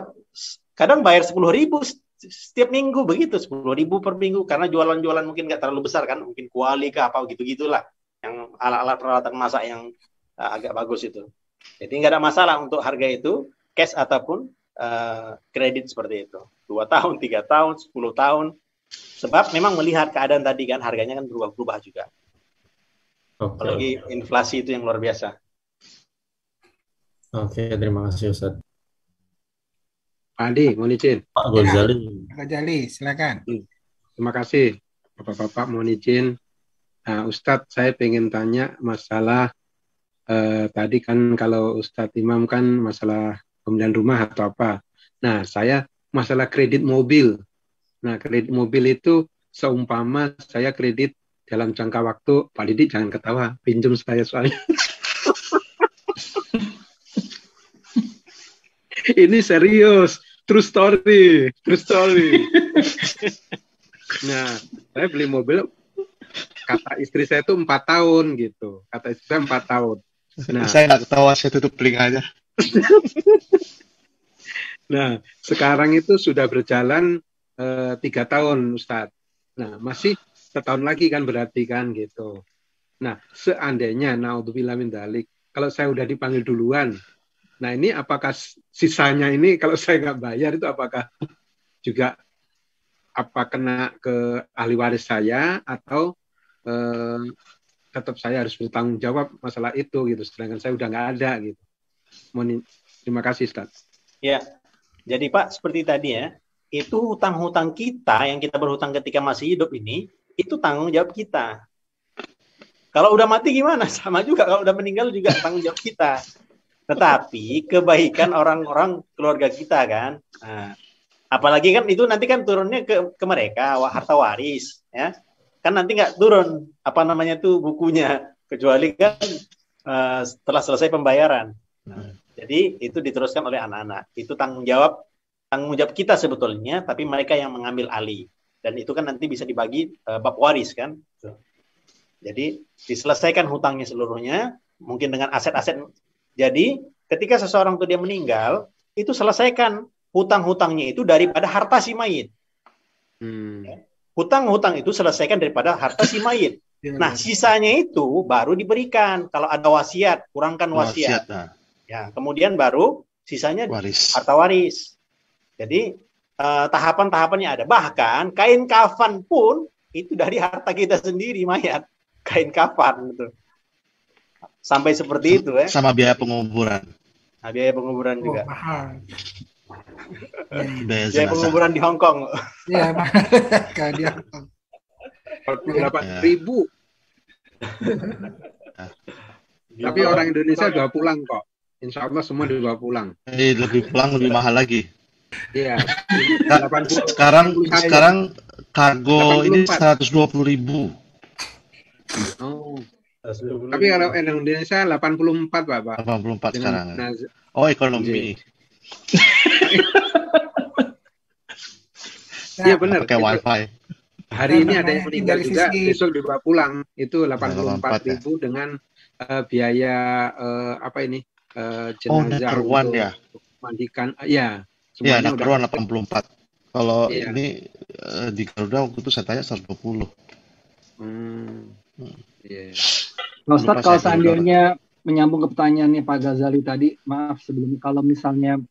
kadang bayar 10.000 setiap minggu begitu, 10.000 per minggu, karena jualan-jualan mungkin nggak terlalu besar kan, mungkin kuali ke apa gitu-gitulah, yang alat-alat peralatan masak yang agak bagus itu. Jadi nggak ada masalah untuk harga itu, cash ataupun kredit seperti itu. 2 tahun, 3 tahun, 10 tahun. Sebab memang melihat keadaan tadi kan, harganya kan berubah-ubah juga. Apalagi inflasi itu yang luar biasa. Oke, terima kasih, Ustaz. Pak Adi, mohon izin. Pak Ghazali. Pak Ghazali, silakan. Terima kasih, Bapak-bapak, mohon izin. Nah, Ustadz, saya pengen tanya masalah tadi kan kalau Ustadz Imam kan masalah pembelian rumah atau apa. Nah, saya masalah kredit mobil. Nah, kredit mobil itu seumpama saya kredit dalam jangka waktu, Pak Didi jangan ketawa, pinjam saya soalnya. Ini serius, true story. Nah, saya beli mobil, kata istri saya itu 4 tahun gitu. Kata istri saya 4 tahun. Nah, saya nggak ketawa, saya tutup telinganya. Nah, sekarang itu sudah berjalan 3 tahun, Ustadz. Nah, masih setahun lagi kan berarti kan gitu. Nah, seandainya, naudzubillah min dzalik, kalau saya udah dipanggil duluan, nah ini apakah sisanya ini kalau saya nggak bayar itu apakah juga kena ke ahli waris saya atau tetap saya harus bertanggung jawab masalah itu gitu, sedangkan saya udah nggak ada gitu. Terima kasih, Ustadz. Ya, jadi Pak, seperti tadi ya, itu hutang-hutang kita yang kita berhutang ketika masih hidup ini, itu tanggung jawab kita. Kalau udah mati gimana? Sama juga, kalau udah meninggal juga tanggung jawab kita. Tetapi kebaikan orang-orang keluarga kita kan, nah, apalagi kan itu nanti kan turunnya ke mereka, harta waris, ya. Kan nanti nggak turun, bukunya, kecuali kan setelah selesai pembayaran. Nah, Jadi itu diteruskan oleh anak-anak. Itu tanggung jawab kita sebetulnya, tapi mereka yang mengambil alih. Dan itu kan nanti bisa dibagi bab waris kan. Jadi diselesaikan hutangnya seluruhnya, mungkin dengan aset-aset. Jadi ketika seseorang itu dia meninggal, itu selesaikan hutang-hutangnya itu daripada harta si mayit. Ya. Hutang-hutang itu selesaikan daripada harta si mayit. Nah, sisanya itu baru diberikan. Kalau ada wasiat, kurangkan wasiat. Ya, kemudian baru sisanya harta waris. Jadi tahapan-tahapannya ada. Bahkan kain kafan pun itu dari harta kita sendiri, mayat. Kain kafan gitu. Sampai seperti itu ya. Sama biaya penguburan. Nah, biaya penguburan juga. Mahal. Biaya penguburan di Hong Kong. Iya, kalau di Hong Kong. 48.000. Tapi orang Indonesia udah pulang kok. Insya Allah semua dibawa pulang. Lebih pulang lebih mahal lagi. Iya. Sekarang kargo 84. Ini 120.000. Oh. Tapi kalau Indonesia 84 Bapak. 84 sekarang. Oh, ekonomi. Iya benar. Pakai wifi. Hari ini ada yang meninggal juga, besok dibawa pulang. Itu 84.000 dengan biaya jenazah untuk ya. mandikan. Ya. Iya, Nakruan 84. Kalau ini di Garuda waktu itu saya tanya 120. Pak Ustadz, kalau seandainya menyambung ke pertanyaannya Pak Ghazali tadi, maaf sebelumnya, kalau misalnya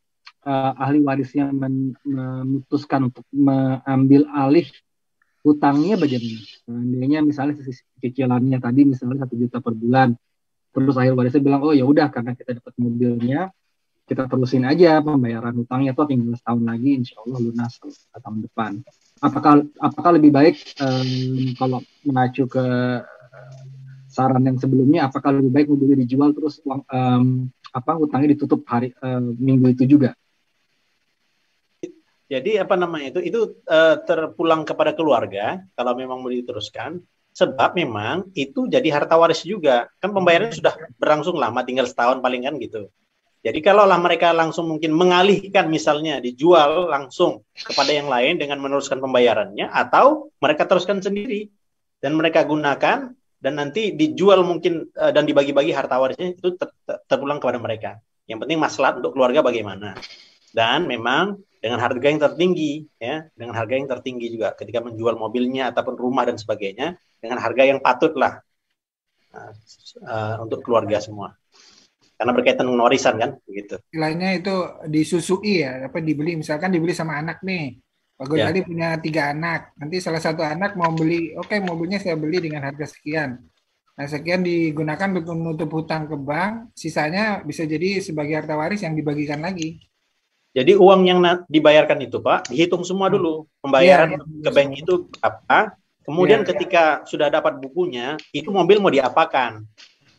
ahli warisnya memutuskan untuk mengambil alih hutangnya bagaimana? Seandainya misalnya cicilannya tadi misalnya 1 juta per bulan, terus ahli warisnya bilang, oh ya udah karena kita dapat mobilnya, kita terusin aja pembayaran hutangnya tuh tinggal setahun lagi, insya Allah lunas tahun depan. Apakah lebih baik kalau mengacu ke saran yang sebelumnya, apakah lebih baik mobilnya dijual terus uang hutangnya ditutup minggu itu juga? Jadi itu terpulang kepada keluarga kalau memang mau diteruskan, sebab memang itu jadi harta waris juga kan, pembayarannya sudah berlangsung lama, tinggal setahun paling kan gitu. Jadi kalaulah mereka langsung mungkin mengalihkan, misalnya dijual langsung kepada yang lain dengan meneruskan pembayarannya, atau mereka teruskan sendiri dan mereka gunakan dan nanti dijual mungkin dan dibagi-bagi harta warisnya, itu terpulang kepada mereka. Yang penting maslahat untuk keluarga bagaimana. Dan memang dengan harga yang tertinggi, ya, dengan harga yang tertinggi juga ketika menjual mobilnya ataupun rumah dan sebagainya, dengan harga yang patutlah untuk keluarga semua. Karena berkaitan dengan warisan kan, begitu. Istilahnya itu disusui ya, dibeli, misalkan dibeli sama anak nih. Pak Ghazali punya 3 anak, nanti salah satu anak mau beli, oke, mobilnya saya beli dengan harga sekian. Nah, sekian digunakan untuk menutup hutang ke bank, sisanya bisa jadi sebagai harta waris yang dibagikan lagi. Jadi uang yang dibayarkan itu Pak, dihitung semua dulu. Pembayaran ke bank itu apa, kemudian ketika sudah dapat bukunya, itu mobil mau diapakan.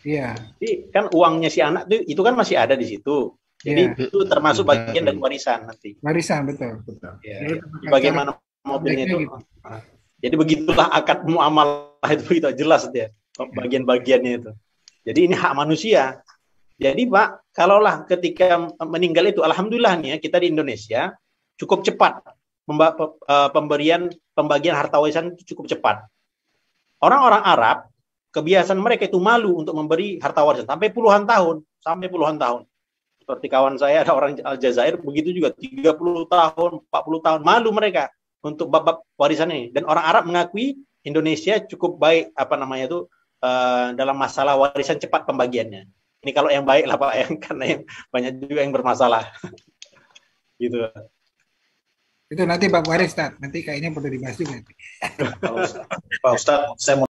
Iya. Jadi kan uangnya si anak itu kan masih ada di situ. Jadi itu termasuk bagian dari warisan nanti. Warisan, betul. Ya. Bagaimana mobilnya itu. Gitu. Jadi begitulah akad muamalah itu jelas dia bagian-bagiannya itu. Jadi ini hak manusia. Jadi Pak, kalaulah ketika meninggal itu, alhamdulillah nih ya, kita di Indonesia cukup cepat pembagian harta warisan itu cukup cepat. Orang-orang Arab kebiasaan mereka itu malu untuk memberi harta warisan sampai puluhan tahun. Seperti kawan saya ada orang Aljazair begitu juga 30 tahun, 40 tahun malu mereka untuk bab warisan ini. Dan orang Arab mengakui Indonesia cukup baik dalam masalah warisan cepat pembagiannya. Ini kalau yang baik lah Pak, karena yang banyak juga yang bermasalah. Gitu. Itu nanti Pak Waris, nanti kayaknya perlu dibahas juga. Pak Ustadz, saya mau